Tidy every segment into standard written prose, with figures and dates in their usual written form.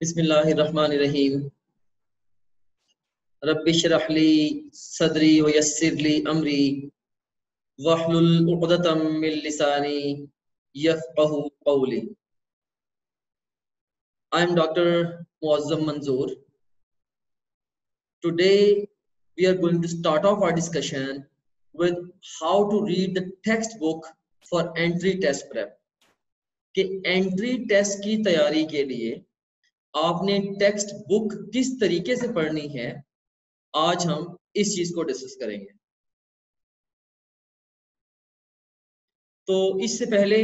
बिस्मिल्लाहिर्रहमानिर्रहीम। रब्बिश्रह ली सदरी व यस्सिर ली अमरी वहलुल उक़दतम मिन लिसानी यफ़क़हू क़ौली। I am Dr. Muazzam Manzoor. Today we are going to start off our discussion with how to read the textbook for entry test prep. कि entry test की तैयारी के लिए आपने टेक्स्ट बुक किस तरीके से पढ़नी है, आज हम इस चीज को डिस्कस करेंगे। तो इससे पहले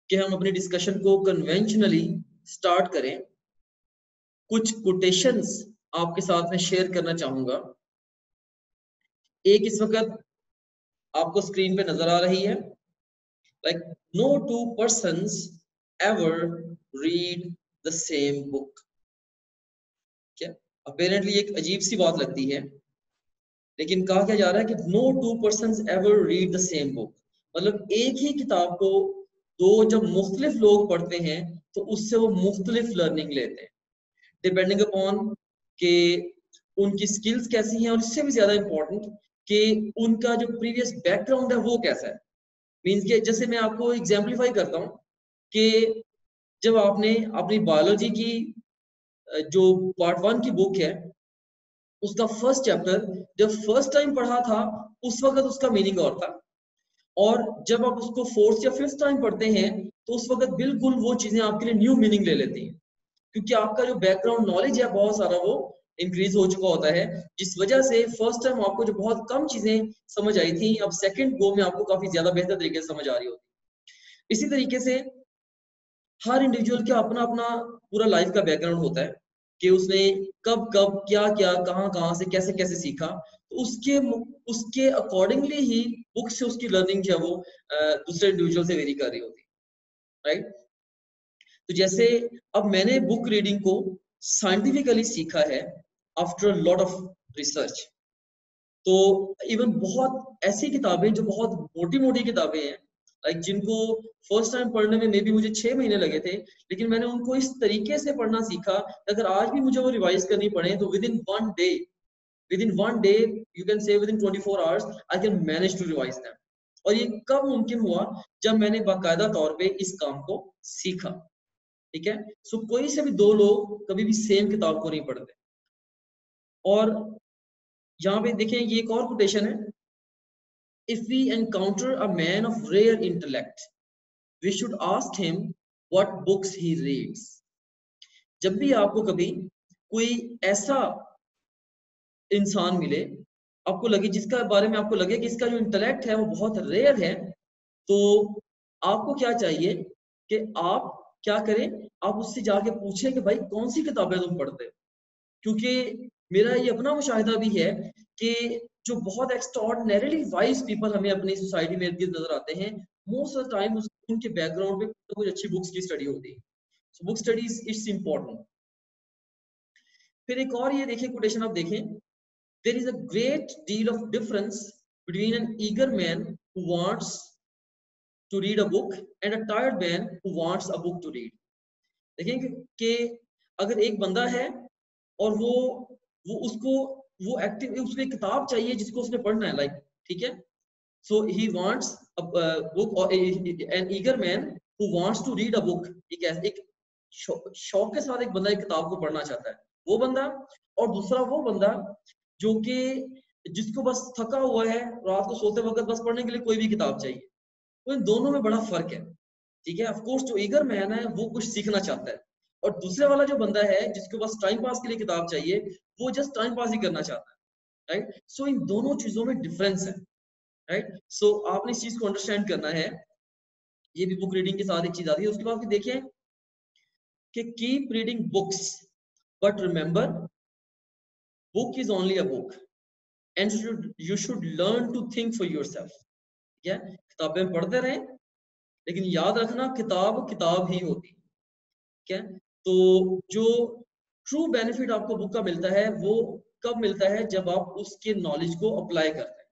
कि हम अपनी डिस्कशन को कन्वेंशनली स्टार्ट करें, कुछ कोटेशंस आपके साथ में शेयर करना चाहूंगा। एक इस वक्त आपको स्क्रीन पे नजर आ रही है, like no two persons ever read the same book. क्या अपेरेंटली एक अजीब सी बात लगती है, लेकिन कहा क्या जा रहा है कि no two persons ever read the same book, मतलब एक ही किताब को दो जब मुख्तलिफ लोग पढ़ते हैं तो उससे वो मुख्तलिफ लर्निंग लेते हैं, डिपेंडिंग अपॉन के उनकी स्किल्स कैसी हैं, और इससे भी ज्यादा इंपॉर्टेंट कि उनका जो प्रीवियस बैकग्राउंड है वो कैसा है। मीन्स के जैसे मैं आपको एग्जाम्पलीफाई करता हूँ कि जब आपने अपनी बायोलॉजी की जो पार्ट 1 की बुक है उसका फर्स्ट चैप्टर जब फर्स्ट टाइम पढ़ा था उस वक्त उसका मीनिंग और था, और जब आप उसको फोर्थ या फिफ्थ टाइम पढ़ते हैं तो उस वक्त बिल्कुल वो चीजें आपके लिए न्यू मीनिंग ले लेती हैं, क्योंकि आपका जो बैकग्राउंड नॉलेज है बहुत सारा वो इंक्रीज हो चुका होता है, जिस वजह से फर्स्ट टाइम आपको जो बहुत कम चीजें समझ आई थी अब सेकंड गो में आपको काफी ज्यादा बेहतर तरीके से समझ आ रही होती। इसी तरीके से हर इंडिविजुअल का अपना अपना पूरा लाइफ का बैकग्राउंड होता है कि उसने कब कब क्या क्या कहाँ कहाँ से कैसे कैसे सीखा, तो उसके अकॉर्डिंगली ही बुक से उसकी लर्निंग जो है वो दूसरे इंडिविजुअल से वेरी कर रही होती है, राइट। तो जैसे अब मैंने बुक रीडिंग को साइंटिफिकली सीखा है आफ्टर लॉट ऑफ रिसर्च। तो इवन बहुत ऐसी किताबें जो बहुत मोटी मोटी किताबें हैं, लाइक जिनको फर्स्ट टाइम पढ़ने में मे बी मुझे 6 महीने लगे थे, लेकिन मैंने उनको इस तरीके से पढ़ना सीखा अगर आज भी मुझे वो रिवाइज करनी पड़े तो within one day you can say within 24 hours I can manage to revise them. और ये कब मुमकिन हुआ? जब मैंने बाकायदा तौर पे इस काम को सीखा, ठीक है। सो कोई से भी दो लोग कभी भी सेम किताब को नहीं पढ़ते। और यहाँ पे देखें ये एक और कोटेशन है, if we encounter a man of rare intellect we should ask him what books he reads। जब भी आपको कभी कोई ऐसा इंसान मिले, आपको लगे जिसका बारे में आपको लगे कि इसका जो इंटेलेक्ट है वो बहुत रेयर है, तो आपको क्या चाहिए कि आप क्या करें, आप उससे जाके पूछें कि भाई कौन सी किताबें तुम पढ़ते हो। क्योंकि मेरा ये अपना मुशाहिदा भी है कि जो बहुत एक्स्ट्राऑर्डिनरीली वाइज पीपल हमें अपनी सोसाइटी में इर्द-गिर्द नजर आते हैं, मोस्ट ऑफ द टाइम उनके बैकग्राउंड में कुछ अच्छी बुक्स की स्टडी होती है। So book studies it's important. फिर एक और ये देखिए कोटेशन आप देखें, there is a great deal of difference between an eager man who wants to read a book and a tired man who wants a book to read. देखेंगे कि अगर एक बंदा है और वो उसको वो एक्टिव उसको एक किताब चाहिए जिसको उसने पढ़ना है, लाइक ठीक है। So he wants a book, और an eager man who wants to read a book, एक शौक के साथ एक बंदा एक किताब को पढ़ना चाहता है, वो बंदा। और दूसरा वो बंदा जो कि जिसको बस थका हुआ है, रात को सोते वक्त बस पढ़ने के लिए कोई भी किताब चाहिए। तो इन दोनों में बड़ा फर्क है, ठीक है। ऑफ कोर्स जो ईगर मैन है वो कुछ सीखना चाहता है, और दूसरे वाला जो बंदा है जिसको बस टाइम पास के लिए किताब चाहिए वो जस्ट टाइम पास ही करना चाहता है, राइट। सो इन दोनों चीजों में डिफरेंस है, राइट। सो आपने इस चीज को अंडरस्टैंड करना है। ये भी बुक रीडिंग के साथ एक चीज आती है। उसके बाद देखिए कि keep reading books but remember book is only a book and you should learn to think for yourself. ठीक है, किताबें पढ़ते रहें, लेकिन याद रखना किताब किताब ही होती है, ठीक है। तो जो ट्रू बेनिफिट आपको बुक का मिलता है वो कब मिलता है? जब आप उसके नॉलेज को अप्लाई करते हैं,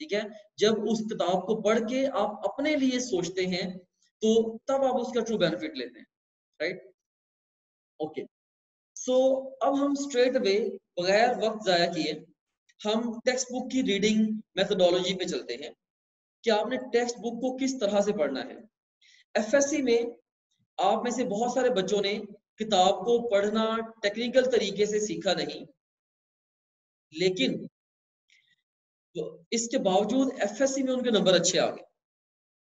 ठीक है। जब उस किताब को पढ़ के आप अपने लिए सोचते हैं तो तब आप उसका ट्रू बेनिफिट लेते हैं, राइट। ओके, सो अब हम स्ट्रेट अवे बगैर वक्त जाया किए हम टेक्स्ट बुक की रीडिंग मेथोडोलॉजी पे चलते हैं कि आपने टेक्स्ट बुक को किस तरह से पढ़ना है। एफएससी में आप में से बहुत सारे बच्चों ने किताब को पढ़ना टेक्निकल तरीके से सीखा नहीं, लेकिन तो इसके बावजूद एफएससी में उनके नंबर अच्छे आ गए।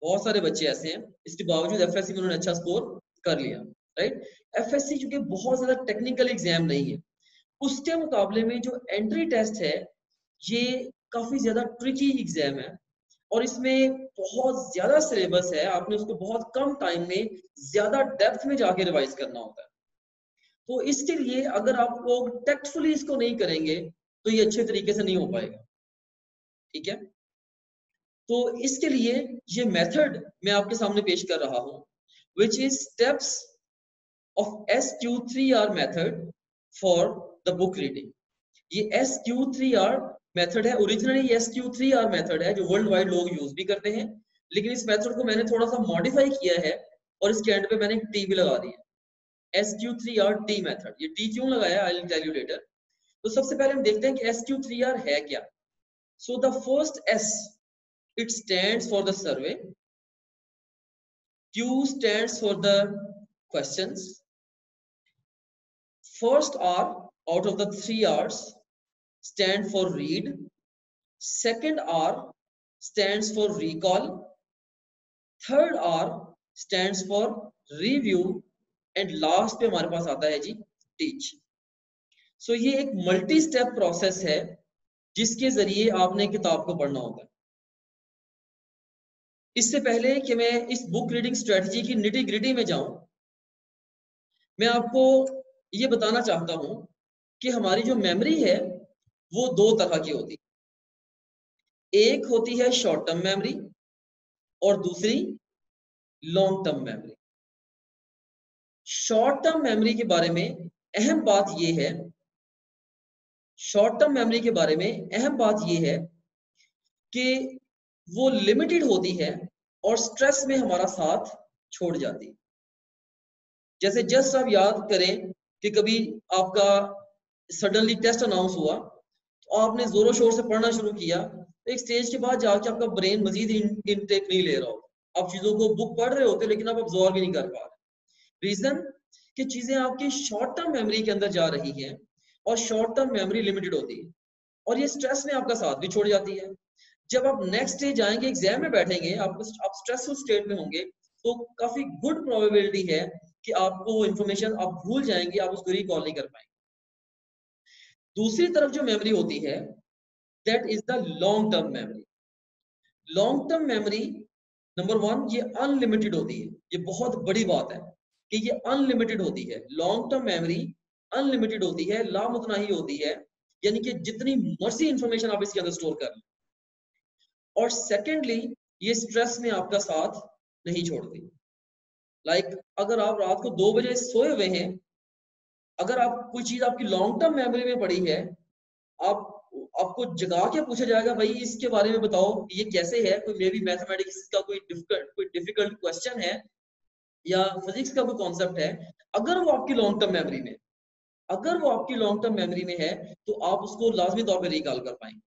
बहुत सारे बच्चे ऐसे हैं, इसके बावजूद एफएससी में उन्होंने अच्छा स्कोर कर लिया, राइट। एफएससी चूंकि बहुत ज्यादा टेक्निकल एग्जाम नहीं है, उसके मुकाबले में जो एंट्री टेस्ट है ये काफी ज्यादा ट्रिकी एग्जाम है और इसमें बहुत ज्यादा सिलेबस है। आपने उसको बहुत कम टाइम में ज्यादा डेप्थ में जाके रिवाइज करना होता है। तो इसके लिए अगर आप लोग टेक्टफुली इसको नहीं करेंगे तो ये अच्छे तरीके से नहीं हो पाएगा, ठीक है। तो इसके लिए ये मेथड मैं आपके सामने पेश कर रहा हूं, which is steps of SQ3R method for the book reading. ये SQ3R मेथड है, ओरिजिनली SQ3R मेथड है जो वर्ल्ड वाइड लोग यूज भी करते हैं, लेकिन इस मेथड को मैंने थोड़ा सा मॉडिफाई किया है और इसके एंड पे मैंने एक टी भी लगा दी है, SQ3R-T मेथड। ये टी क्यों लगाया I will tell you later. तो सबसे पहले हम देखते हैं कि SQ3R है क्या। So the first S, it stands for the survey, Q stands for the questions, first R out of the 3 R's stand for read, second R stands for recall, third R stands for review and last पे हमारे पास आता है जी teach। सो ये एक multi step process है जिसके जरिए आपने किताब को पढ़ना होगा। इससे पहले कि मैं इस बुक रीडिंग स्ट्रेटजी की निटी ग्रिटी में जाऊं, मैं आपको ये बताना चाहता हूं कि हमारी जो मेमोरी है वो दो तरह की होती है। एक होती है शॉर्ट टर्म मेमोरी और दूसरी long term memory. Short term memory के बारे में अहम बात यह है, शॉर्ट टर्म मेमोरी के बारे में अहम बात यह है कि वो लिमिटेड होती है और स्ट्रेस में हमारा साथ छोड़ जाती है। जैसे जस्ट आप याद करें कि कभी आपका सडनली टेस्ट अनाउंस हुआ तो आपने जोरों शोर से पढ़ना शुरू किया, तो एक स्टेज के बाद जाके आपका ब्रेन मजीद इनटेक नहीं ले रहा हो। आप चीजों को बुक पढ़ रहे होते लेकिन आप अब्सॉर्ब भी नहीं कर पा रहे। रीजन कि चीजें आपकी शॉर्ट टर्म मेमोरी के अंदर जा रही हैं और शॉर्ट टर्म मेमोरी लिमिटेड होती है और ये स्ट्रेस में आपका साथ भी छोड़ जाती है। जब आप नेक्स्ट डे जाएंगे एग्जाम में बैठेंगे, आप स्ट्रेसफुल स्टेट में होंगे, तो काफी गुड प्रोबेबिलिटी है कि आपको वो इन्फॉर्मेशन आप भूल जाएंगे, आप उसको रिकॉल नहीं कर पाएंगे। दूसरी तरफ जो मेमोरी होती है that is the long term memory. Long term memory number one ये अनलिमिटेड होती है। ये बहुत बड़ी बात है कि ये अनलिमिटेड होती है। लॉन्ग टर्म मेमोरी अनलिमिटेड होती है, लामुतनाही होती है, यानी कि जितनी मर्जी इंफॉर्मेशन आप इसके अंदर स्टोर कर लें। और सेकेंडली ये स्ट्रेस में आपका साथ नहीं छोड़ती। लाइक अगर आप रात को 2 बजे सोए हुए हैं, अगर आप कोई चीज आपकी लॉन्ग टर्म मेमोरी में पड़ी है, आप आपको जगा के पूछा जाएगा भाई इसके बारे में बताओ ये कैसे है, कोई मे बी मैथमेटिक्स का कोई डिफिकल्ट क्वेश्चन है या फिजिक्स का कोई कॉन्सेप्ट है, अगर वो आपकी लॉन्ग टर्म मेमोरी में अगर वो आपकी लॉन्ग टर्म मेमोरी में है तो आप उसको लाजमी तौर पर रिकॉल कर पाएंगे।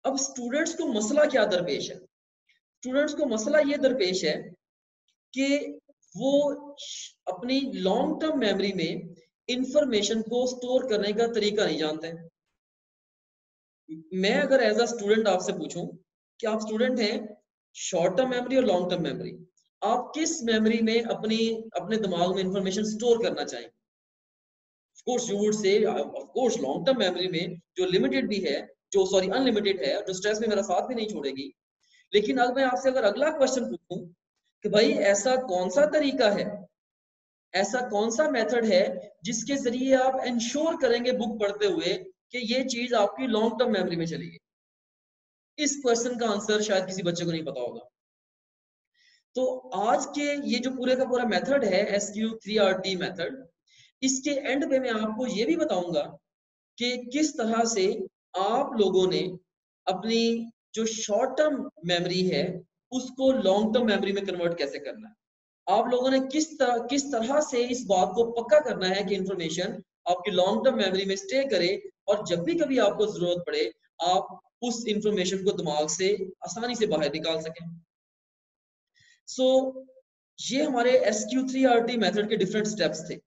अब स्टूडेंट्स को मसला क्या दरपेश है? स्टूडेंट्स को मसला ये दरपेश है कि वो अपनी लॉन्ग टर्म मेमोरी में इंफॉर्मेशन को स्टोर करने का तरीका नहीं जानते। मैं अगर एज अ स्टूडेंट आपसे पूछूं कि आप स्टूडेंट हैं, शॉर्ट टर्म मेमोरी और लॉन्ग टर्म मेमोरी, आप किस मेमोरी में अपने दिमाग में इंफॉर्मेशन स्टोर करना चाहेंगे? Of course you would say of course long term memory में जो लिमिटेड भी है, जो सॉरी अनलिमिटेड है, जो स्ट्रेस में मेरा साथ भी नहीं छोड़ेगी। लेकिन अब मैं आपसे अगर अगला क्वेश्चन पूछूं कि भाई ऐसा कौन सा तरीका है, ऐसा कौन सा मेथड है जिसके जरिए आप इंश्योर करेंगे बुक पढ़ते हुए कि ये चीज आपकी लॉन्ग टर्म मेमोरी में चलेगी? इस क्वेश्चन का आंसर शायद किसी बच्चे को नहीं पता होगा। तो आज के ये जो पूरे का पूरा मेथड है SQ3R-T मेथड, इसके एंड पे मैं आपको ये भी बताऊंगा कि किस तरह से आप लोगों ने अपनी जो शॉर्ट टर्म मेमोरी है उसको लॉन्ग टर्म मेमोरी में कन्वर्ट कैसे करना है। आप लोगों ने किस तरह से इस बात को पक्का करना है कि इंफॉर्मेशन आपकी लॉन्ग टर्म मेमोरी में स्टे करे और जब भी कभी आपको जरूरत पड़े आप उस इंफॉर्मेशन को दिमाग से आसानी से बाहर निकाल सकें। सो ये हमारे SQ3RT मेथड के डिफरेंट स्टेप्स थे।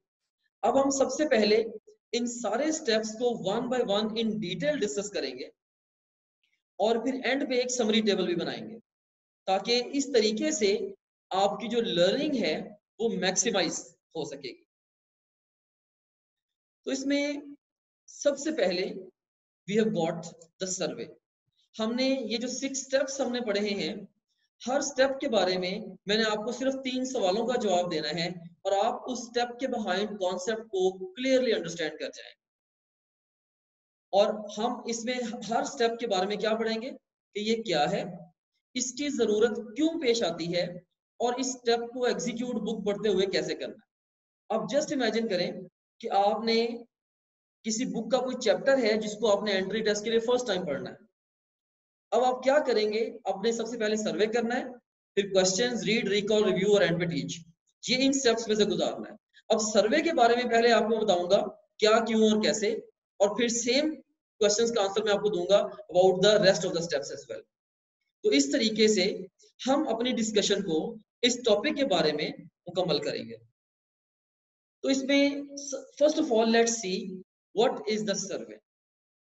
अब हम सबसे पहले इन सारे स्टेप्स को one by one in detail discuss करेंगे और फिर एंड पे एक समरी टेबल भी बनाएंगे ताकि इस तरीके से आपकी जो लर्निंग है वो मैक्सिमाइज हो सकेगी। तो इसमें सबसे पहले we have got the survey. हमने ये जो 6 स्टेप्स हमने पढ़े हैं, हर स्टेप के बारे में मैंने आपको सिर्फ 3 सवालों का जवाब देना है और आप उस स्टेप के बिहाइंड कॉन्सेप्ट को क्लियरली अंडरस्टैंड कर जाएं। और हम इसमें हर स्टेप के बारे में क्या पढ़ेंगे कि ये क्या है, इसकी जरूरत क्यों पेश आती है और इस स्टेप को एग्जीक्यूट बुक पढ़ते हुए कैसे करना है। अब जस्ट इमेजिन करें कि आपने किसी बुक का कोई चैप्टर है जिसको आपने एंट्री टेस्ट के लिए फर्स्ट टाइम पढ़ना है। अब आप क्या करेंगे, आपने सबसे पहले सर्वे करना है, फिर क्वेश्चंस, रीड, रिकॉल, रिव्यू और एंड पे टीच। ये इन स्टेप्स में से गुजारना है। अब सर्वे के बारे में पहले आपको बताऊंगा क्या, क्यों और कैसे, और फिर सेम क्वेश्चंस का आंसर मैं आपको दूंगा about the rest of the steps as well. तो इस तरीके से हम अपनी डिस्कशन को इस टॉपिक के बारे में मुकम्मल करेंगे। तो इसमें first of all let's see what is the survey.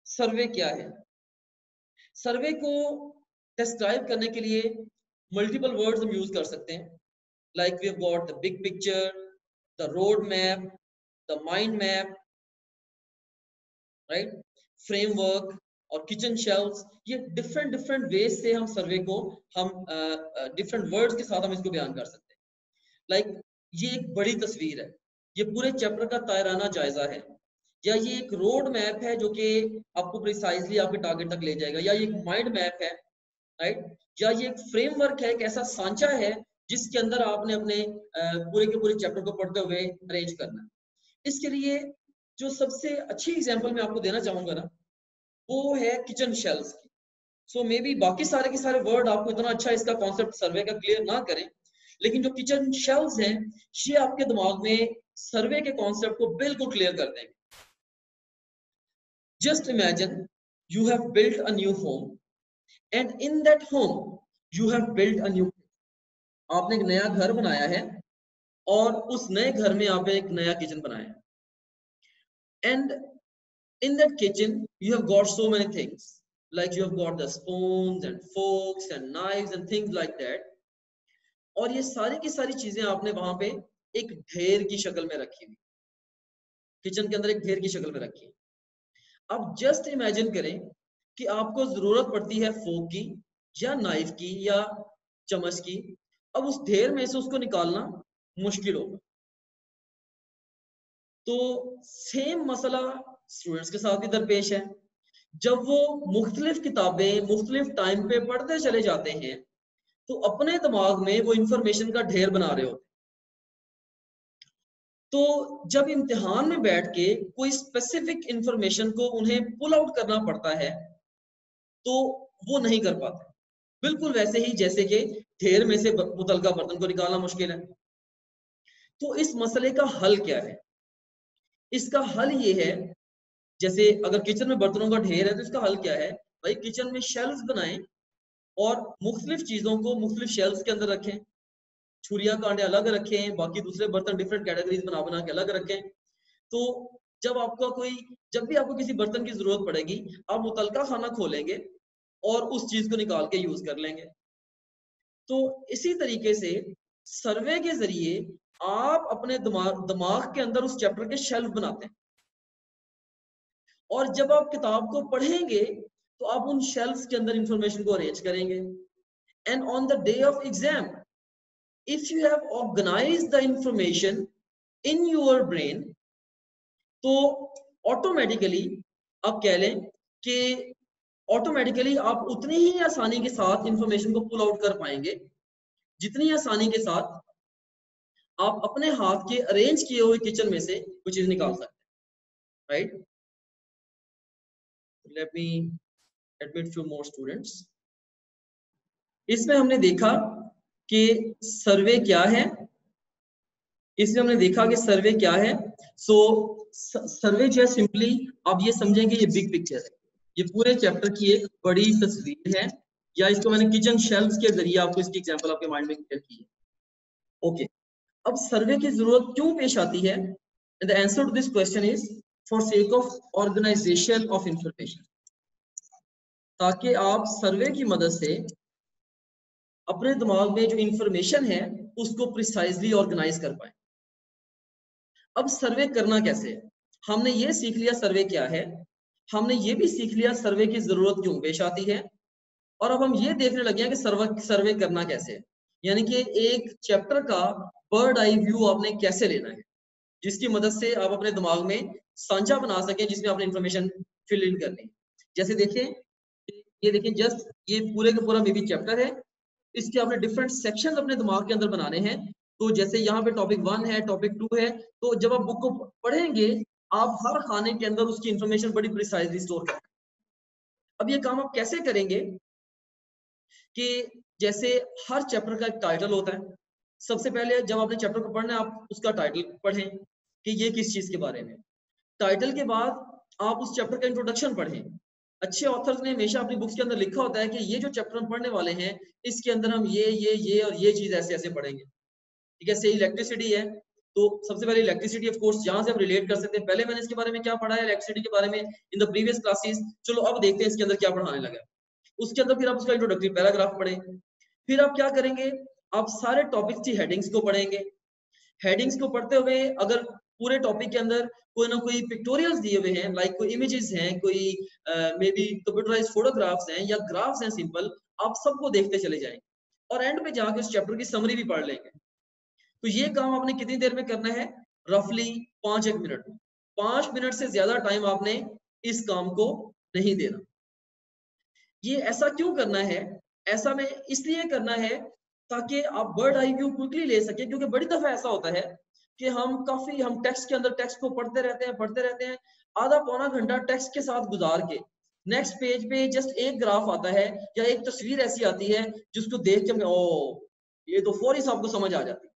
Survey क्या है? सर्वे को डिस्क्राइब करने के लिए मल्टीपल वर्ड्स हम यूज कर सकते हैं, like we have got the big picture, the road map, the mind map, right, framework और किचन शेल्व्स। ये डिफरेंट डिफरेंट वेज से हम सर्वे को हम डिफरेंट वर्ड्स के साथ हम इसको बयान कर सकते हैं। लाइक ये एक बड़ी तस्वीर है, ये पूरे चैप्टर का तायराना जायजा है, या ये एक रोड मैप है जो कि आपको प्रिसाइजली आपके टारगेट तक ले जाएगा, या ये एक माइंड मैप है, राइट, या ये एक फ्रेमवर्क है, एक ऐसा सांचा है जिसके अंदर आपने अपने पूरे के पूरे चैप्टर को पढ़ते हुए अरेंज करना है। इसके लिए जो सबसे अच्छी एग्जांपल मैं आपको देना चाहूंगा ना, वो है किचन शेल्व्स की। सो मे बी बाकी सारे के सारे वर्ड आपको इतना अच्छा इसका कॉन्सेप्ट सर्वे का क्लियर ना करें, लेकिन जो किचन शेल्व्स हैं ये आपके दिमाग में सर्वे के कॉन्सेप्ट को बिल्कुल क्लियर कर देंगे। Just imagine you have built a new home and in that home you have built a new, आपने एक नया घर बनाया है और उस नए घर में आपने एक नया किचन बनाया है, and in that kitchen you have got so many things, like you have got the spoons and forks and knives and things like that, और ये सारी की सारी चीजें आपने वहां पे एक ढेर की शक्ल में रखी हुई, किचन के अंदर एक ढेर की शक्ल में रखी है। अब जस्ट इमेजिन करें कि आपको जरूरत पड़ती है फोक की या नाइफ की या चम्मच की, अब उस ढेर में से उसको निकालना मुश्किल होगा। तो सेम मसला स्टूडेंट्स के साथ भी दरपेश है। जब वो मुख्तलिफ किताबें मुख्तलिफ टाइम पे पढ़ते चले जाते हैं तो अपने दिमाग में वो इंफॉर्मेशन का ढेर बना रहे होते, तो जब इम्तिहान में बैठ के कोई स्पेसिफिक इंफॉर्मेशन को उन्हें पुल आउट करना पड़ता है तो वो नहीं कर पाते, बिल्कुल वैसे ही जैसे कि ढेर में से मुतलका बर्तन को निकालना मुश्किल है। तो इस मसले का हल क्या है? इसका हल ये है, जैसे अगर किचन में बर्तनों का ढेर है तो इसका हल क्या है भाई, किचन में शेल्फ्स बनाएं और मुख्तलिफ चीजों को मुख्तलिफ शेल्फ्स के अंदर रखें, छुरियां कांटे अलग रखें, बाकी दूसरे बर्तन डिफरेंट कैटेगरीज बना बना के अलग रखें। तो जब भी आपको किसी बर्तन की जरूरत पड़ेगी आप मुतलका खाना खोलेंगे और उस चीज को निकाल के यूज कर लेंगे। तो इसी तरीके से सर्वे के जरिए आप अपने दिमाग के अंदर उस चैप्टर के शेल्फ बनाते हैं, और जब आप किताब को पढ़ेंगे तो आप उन शेल्फ्स के अंदर इंफॉर्मेशन को अरेंज करेंगे, and on the day of exam if you have organized the information in your brain, तो ऑटोमेटिकली आप कह लें कि ऑटोमेटिकली आप उतनी ही आसानी के साथ इंफॉर्मेशन को पुल आउट कर पाएंगे जितनी आसानी के साथ आप अपने हाथ के अरेंज किए हुए किचन में से कुछ चीज निकाल सकते हैं, right. Let me admit few more students. इसमें हमने देखा कि सर्वे क्या है, इसलिए हमने देखा कि सर्वे क्या है। सो सर्वे जो है सिंपली आप ये समझेंगे ये बिग पिक्चर है, ये पूरे चैप्टर की एक बड़ी तस्वीर है, या इसको मैंने किचन शेल्फ के जरिए आपको इसकी एग्जांपल आपके माइंड में क्लियर की है। ओके, अब सर्वे की जरूरत क्यों पेश आती है? The answer to this question is for sake of organisation of information, ताकि आप सर्वे की मदद से अपने दिमाग में जो इंफॉर्मेशन है उसको प्रिसाइजली ऑर्गेनाइज कर पाए। अब सर्वे करना कैसे है, हमने ये सीख लिया सर्वे क्या है, हमने ये भी सीख लिया सर्वे की जरूरत क्यों पेश आती है, और अब हम ये देखने लगे हैं कि सर्वे करना कैसे है, यानी कि एक चैप्टर का बर्ड आई व्यू आपने कैसे लेना है, जिसकी मदद से आप अपने दिमाग में सांचा बना सकें जिसमें आपने इंफॉर्मेशन फिल इन करनी है। जैसे देखें, ये देखें, जस्ट ये पूरे का पूरा मे बी चैप्टर है, इसके आपने डिफरेंट सेक्शन अपने दिमाग के अंदर बनाने हैं। तो जैसे यहाँ पे टॉपिक 1 है, टॉपिक 2 है, तो जब आप बुक को पढ़ेंगे आप हर खाने के अंदर उसकी इंफॉर्मेशन बड़ी प्रिसाइजली स्टोर करें। अब ये काम आप कैसे करेंगे कि जैसे हर चैप्टर का एक टाइटल होता है, सबसे पहले जब आपने चैप्टर को पढ़ना है आप उसका टाइटल पढ़ें कि ये किस चीज के बारे में। टाइटल के बाद आप उस चैप्टर का इंट्रोडक्शन पढ़ें। अच्छे ऑथर्स ने हमेशा अपनी बुक्स के अंदर लिखा होता है कि ये जो चैप्टर हम पढ़ने वाले हैं इसके अंदर हम ये और ये चीज ऐसे ऐसे पढ़ेंगे। ठीक है, से इलेक्ट्रिसिटी है तो सबसे पहले इलेक्ट्रिसिटी ऑफ कोर्स जहां से हम रिलेट कर सकते हैं, पहले मैंने इसके बारे में क्या पढ़ा है इलेक्ट्रिसिटी के बारे में इन द प्रीवियस क्लासेस, चलो अब देखते हैं इसके अंदर क्या पढ़ाने लगा। उसके अंदर फिर आप उसका इंट्रोडक्टरी पैराग्राफ पढ़ें, फिर आप क्या करेंगे, आप सारे टॉपिक्स की हेडिंग्स को पढ़ेंगे। हेडिंग्स को पढ़ते हुए अगर पूरे टॉपिक के अंदर कोई ना कोई पिक्टोरियल्स दिए हुए हैं, लाइक कोई इमेजेस हैं, कोई मे बी कंप्यूटराइज्ड फोटोग्राफ्स हैं या ग्राफ्स हैं सिंपल, आप सबको देखते चले जाएंगे और एंड में जाके उस चैप्टर की समरी भी पढ़ लेंगे। तो ये काम आपने कितनी देर में करना है? रफली 5-1 मिनट में। 5 मिनट से ज्यादा टाइम आपने इस काम को नहीं देना। ये ऐसा क्यों करना है? ऐसा में इसलिए करना है ताकि आप बर्ड आई व्यू क्विकली ले सके, क्योंकि बड़ी दफा ऐसा होता है कि हम टेक्स्ट के अंदर टेक्स्ट को पढ़ते रहते हैं, आधा पौना घंटा टेक्स्ट के साथ गुजार के नेक्स्ट पेज पे जस्ट एक ग्राफ आता है या एक तस्वीर ऐसी आती है जिसको देख के ओ ये तो फौरी आपको समझ आ जाती है।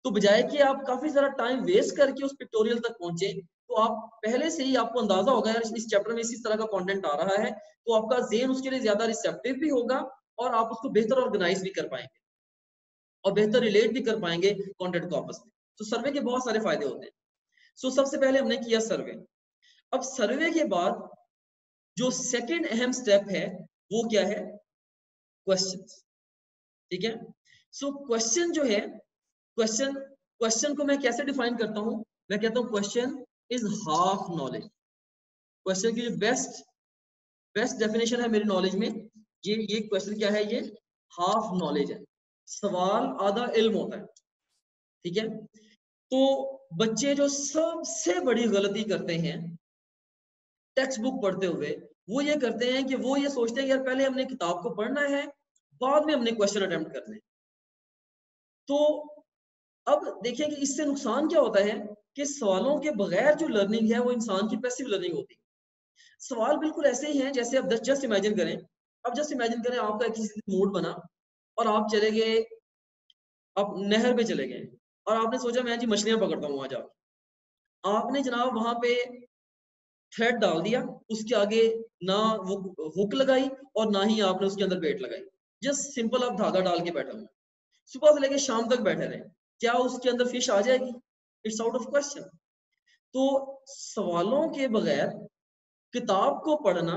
तो बजाय कि आप काफी सारा टाइम वेस्ट करके उस पिक्टोरियल तक पहुंचे, तो आप पहले से ही आपको अंदाजा होगा यार इस चैप्टर में इस तरह का कंटेंट आ रहा है, तो आपका ज़हन उसके लिए ज्यादा रिसेप्टिव भी होगा और आप उसको बेहतर ऑर्गेनाइज भी कर पाएंगे और बेहतर रिलेट भी कर पाएंगे कंटेंट को आपस में। तो सर्वे के बहुत सारे फायदे होते हैं। सो सबसे पहले हमने किया सर्वे। अब सर्वे के बाद जो सेकेंड अहम स्टेप है वो क्या है? क्वेश्चन। ठीक है, सो क्वेश्चन जो है, क्वेश्चन को मैं कैसे डिफाइन करता हूं? मैं कहता हूं question is half knowledge. Question की जो बेस्ट डेफिनेशन है मेरी नॉलेज में, ये क्वेश्चन क्या है? ये हाफ नॉलेज है। सवाल आधा इल्म होता है। ठीक है, तो बच्चे जो सबसे बड़ी गलती करते हैं टेक्स्ट बुक पढ़ते हुए, वो ये करते हैं कि वो ये सोचते हैं यार पहले हमने किताब को पढ़ना है, बाद में हमने क्वेश्चन अटेम्प्ट करने। तो अब देखिए कि इससे नुकसान क्या होता है कि सवालों के बगैर जो लर्निंग है वो इंसान की पैसिव लर्निंग होती है। सवाल बिल्कुल ऐसे ही हैं जैसे अब जस्ट इमेजिन करें, अब जस्ट इमेजिन करें आपका किसी मूड बना और आप चले गए, आप नहर पे चले गए और आपने सोचा मैं जी मछलियां पकड़ता हूँ वहां जाकर। आपने जनाब वहां पे थ्रेड डाल दिया, उसके आगे ना वो हुक लगाई और ना ही आपने उसके अंदर बेट लगाई, जस्ट सिंपल आप धागा डाल के बैठे हुए, सुबह से लेकर शाम तक बैठे रहे, क्या उसके अंदर फिश आ जाएगी? It's out of question. तो सवालों के बगैर किताब को पढ़ना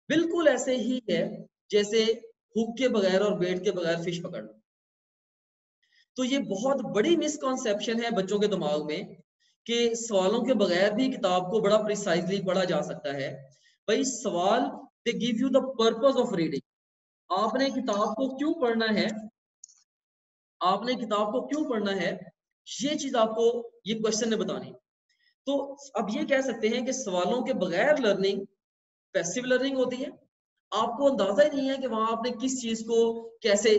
बिल्कुल ऐसे ही है जैसे हुक के बगैर और बेट के बगैर फिश पकड़ना। तो ये बहुत बड़ी मिसकॉन्सेप्शन है बच्चों के दिमाग में कि सवालों के बगैर भी किताब को बड़ा प्रिसाइजली पढ़ा जा सकता है। भाई सवाल they give you the purpose of reading. आपने किताब को क्यों पढ़ना है, आपने किताब को क्यों पढ़ना है, ये चीज आपको ये क्वेश्चन ने बतानी। तो अब ये कह सकते हैं कि सवालों के बगैर लर्निंग पैसिव लर्निंग होती है। आपको अंदाजा ही नहीं है कि वहां आपने किस चीज को कैसे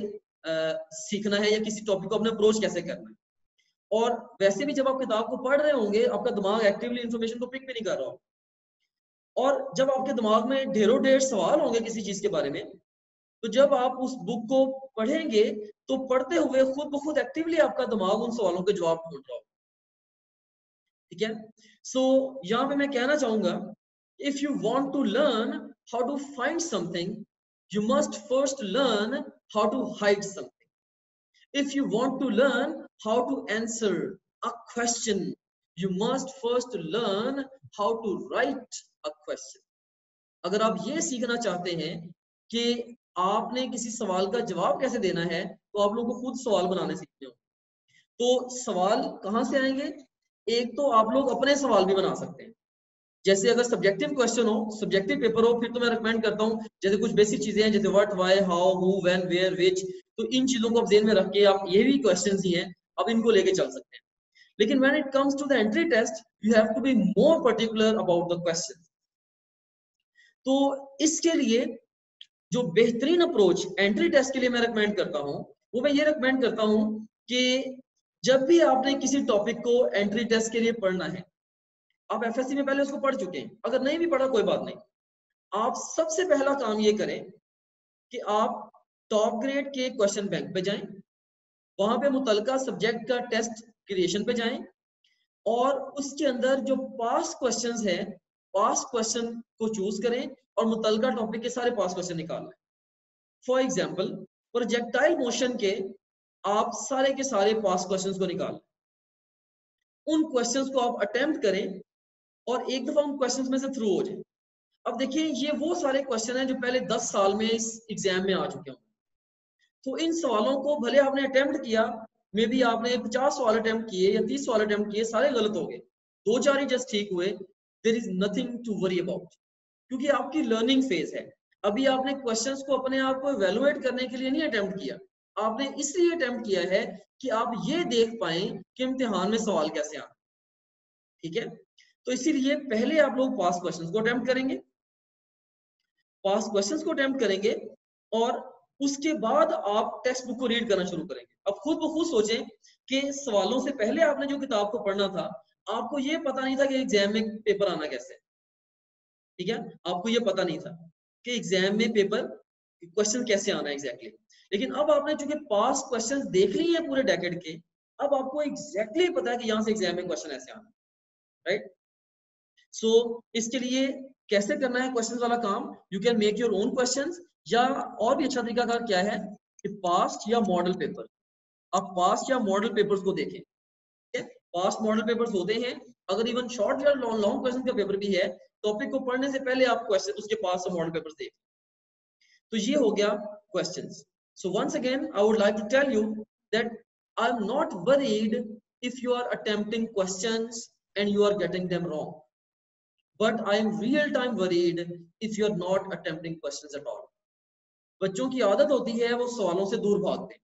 सीखना है या किसी टॉपिक को अपने अप्रोच कैसे करना है। और वैसे भी जब आप किताब को पढ़ रहे होंगे आपका दिमाग एक्टिवली इंफॉर्मेशन को पिक भी नहीं कर रहा हो, और जब आपके दिमाग में ढेरों ढेर सवाल होंगे किसी चीज के बारे में, तो जब आप उस बुक को पढ़ेंगे तो पढ़ते हुए खुद ब खुद एक्टिवली आपका दिमाग उन सवालों के जवाब ढूंढ रहा हो। ठीक है। सो यहाँ पे मैं कहना चाहूंगा, if you want to learn how to find something, you must first learn how to hide something. If you want to learn how to answer a question, you must first learn how to write a question. अगर आप ये सीखना चाहते हैं कि आपने किसी सवाल का जवाब कैसे देना है, तो आप लोगों को खुद सवाल बनाने सीखने हो। तो सवाल कहाँ से आएंगे? एक तो आप लोग अपने सवाल भी बना सकते हैं। जैसे अगर सब्जेक्टिव क्वेश्चन हो, सब्जेक्टिव पेपर हो, फिर तो मैं रिकमेंड करता हूँ जैसे कुछ बेसिक चीजें हैं जैसे what, why, how, who, when, where, which, तो इन चीजों को आप ध्यान में रख के आप ये भी क्वेश्चंस ही हैं, आप इनको लेके चल सकते हैं। लेकिन when it comes to the entry test, you have to be more particular about the question. तो इसके लिए जो बेहतरीन अप्रोच एंट्री टेस्ट के लिए मैं रिकमेंड करता हूं, वो मैं ये रिकमेंड करता हूं कि जब भी आपने किसी टॉपिक को एंट्री टेस्ट के लिए पढ़ना है, आप एफएससी में पहले उसको पढ़ चुके हैं, अगर नहीं भी पढ़ा कोई बात नहीं, आप सबसे पहला काम ये करें कि आप टॉप ग्रेड के क्वेश्चन बैंक पे जाएं, वहां पे मुतलका सब्जेक्ट का टेस्ट क्रिएशन पे जाएं, और उसके अंदर जो पास क्वेश्चंस है, पास क्वेश्चन को चूज करें और मुतलका टॉपिक के सारे पास क्वेश्चन निकाल लें। फॉर एग्जाम्पल, प्रोजेक्टाइल मोशन के आप सारे के सारे पास क्वेश्चंस को निकाल, उन क्वेश्चंस को आप अटेम्प्ट करें और एक दफा उन क्वेश्चंस में से थ्रू हो जाए। अब देखिए, ये वो सारे क्वेश्चन हैं जो पहले 10 साल में इस एग्जाम में आ चुके हों। तो इन सवालों को भले आपने अटेम्प्ट किया, मे बी आपने 50 सवाल अटेम्प्ट किए या 30 सवाल अटेम्प्ट किए, सारे गलत हो गए, 2-4 ही जस्ट ठीक हुए, there is nothing to worry about, क्योंकि आपकी लर्निंग फेज है। अभी आपने क्वेश्चंस को अपने आप को इवेलुएट करने के लिए नहीं अटेम्प्ट किया, आपने इसलिए अटेम्प्ट किया है कि आप ये देख पाए कि इम्तिहान में सवाल कैसे आए। ठीक है, तो इसीलिए पहले आप लोग पास क्वेश्चंस को अटेम्प्ट करेंगे, पास क्वेश्चंस को अटेम्प्ट करेंगे, और उसके बाद आप टेक्स्ट बुक को रीड करना शुरू करेंगे। अब खुद ब खुद सोचें कि सवालों से पहले आपने जो किताब को पढ़ना था, आपको ये पता नहीं था कि एग्जाम में पेपर आना कैसे है। ठीक है, आपको ये पता नहीं था कि एग्जाम में पेपर क्वेश्चन कैसे आना है एग्जैक्टली। लेकिन अब आपने चूंकि पास क्वेश्चंस देख लिए हैं पूरे डेकेड के, अब आपको एग्जैक्टली पता है कि यहाँ से एग्जाम में क्वेश्चन ऐसे आना, राइट। सो इसके लिए कैसे करना है क्वेश्चंस वाला काम? You can make your own questions, या और भी अच्छा तरीका कार क्या है कि पास्ट या मॉडल पेपर, आप पास्ट या मॉडल पेपर्स को देखें। पास्ट मॉडल पेपर्स होते हैं, अगर इवन शॉर्ट या लॉन्ग क्वेश्चन का पेपर भी है, टॉपिक को पढ़ने से पहले आप क्वेश्चन उसके पास मॉडल पेपर्स देखें। तो ये हो गया questions. So once again I would like to tell you that I am not worried if you are attempting questions and you are getting them wrong, but I am real time worried if you are not attempting questions at all. बच्चों की आदत होती है वो सवालों से दूर भागते हैं,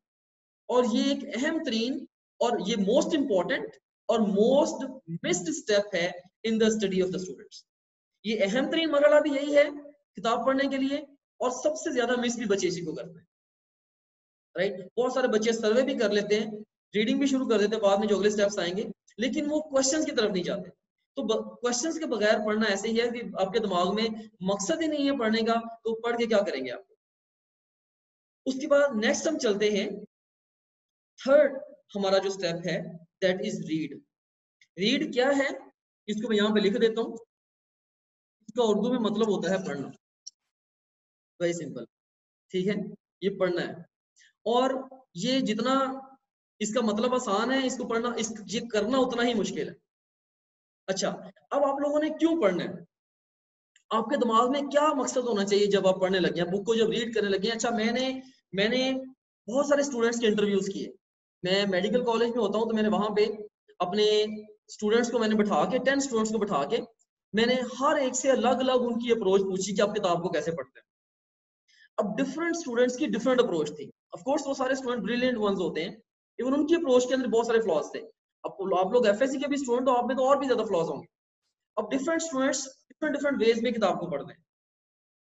और ये एक अहम तरीन और ये मोस्ट इंपॉर्टेंट और मोस्ट मिस्ड स्टेप है in the study of the students. ये अहम तरीन मरहला भी यही है किताब पढ़ने के लिए, और सबसे ज्यादा मिस भी बच्चे इसी को करते हैं, राइट। बहुत सारे बच्चे सर्वे भी कर लेते हैं, रीडिंग भी शुरू कर देते हैं, बाद में जो अगले स्टेप्स आएंगे, लेकिन वो क्वेश्चंस की तरफ नहीं जाते। तो क्वेश्चंस के बगैर पढ़ना ऐसे ही है कि आपके दिमाग में मकसद ही नहीं है पढ़ने का, तो पढ़ के क्या करेंगे आप? उसके बाद नेक्स्ट हम चलते हैं, थर्ड हमारा जो स्टेप है दैट इज रीड। रीड क्या है, इसको मैं यहाँ पे लिख देता हूँ। इसका उर्दू में मतलब होता है पढ़ना, वेरी सिंपल। ठीक है, ये पढ़ना है, और ये जितना इसका मतलब आसान है, इसको पढ़ना, ये करना उतना ही मुश्किल है। अच्छा, अब आप लोगों ने क्यों पढ़ना है? आपके दिमाग में क्या मकसद होना चाहिए जब आप पढ़ने लगे, बुक को जब रीड करने लगे? अच्छा, मैंने बहुत सारे स्टूडेंट्स के इंटरव्यूज किए। मैं मेडिकल कॉलेज में होता हूँ, तो मैंने वहां पे अपने स्टूडेंट्स को मैंने बिठा के 10 स्टूडेंट्स को बिठा के मैंने हर एक से अलग अलग उनकी अप्रोच पूछी कि आप किताब को कैसे पढ़ते हैं। अब डिफरेंट स्टूडेंट्स की डिफरेंट अप्रोच थी। ऑफ कोर्स वो सारे स्टूडेंट ब्रिलियंट वंस होते हैं, इवन उनकी अप्रोच के अंदर बहुत सारे फ्लॉज थे। अब आप लोग एफएससी के भी स्टूडेंट हो, आप में तो और भी ज्यादा फ्लॉज होंगे। अब different students different different veg में किताब को पढ़ते हैं।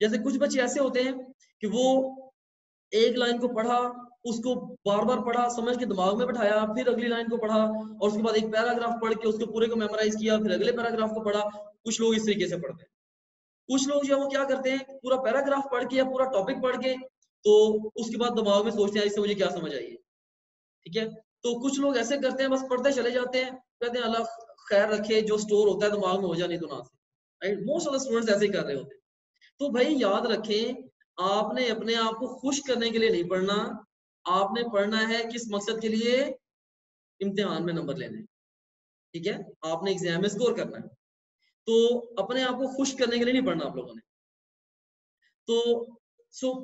जैसे कुछ बच्चे ऐसे होते हैं कि वो एक लाइन को पढ़ा, उसको बार बार पढ़ा, समझ के दिमाग में बैठाया, फिर अगली लाइन को पढ़ा, और उसके बाद एक पैराग्राफ पढ़ के उसको पूरे को मेमोराइज किया, फिर अगले पैराग्राफ को पढ़ा। कुछ लोग इस तरीके से पढ़ते हैं। कुछ लोग जो है वो क्या करते हैं, पूरा पैराग्राफ पढ़ के या पूरा टॉपिक पढ़ के, तो उसके बाद दिमाग में सोचते हैं इससे मुझे क्या समझ आई है। ठीक है, तो कुछ लोग ऐसे करते हैं, बस पढ़ते चले जाते हैं, कहते हैं अल्लाह खैर रखे, जो स्टोर होता है दिमाग में हो जाए नहीं तो ना से, right. Most of the students ऐसे ही कर रहे होते हैं। तो भाई याद रखें, आपने अपने आप को खुश करने के लिए नहीं पढ़ना, आपने पढ़ना है किस मकसद के लिए? इम्तिहान में नंबर लेने, ठीक है, आपने एग्जाम में स्कोर करना है। तो अपने आप को खुश करने के लिए नहीं पढ़ना आप लोगों ने। तो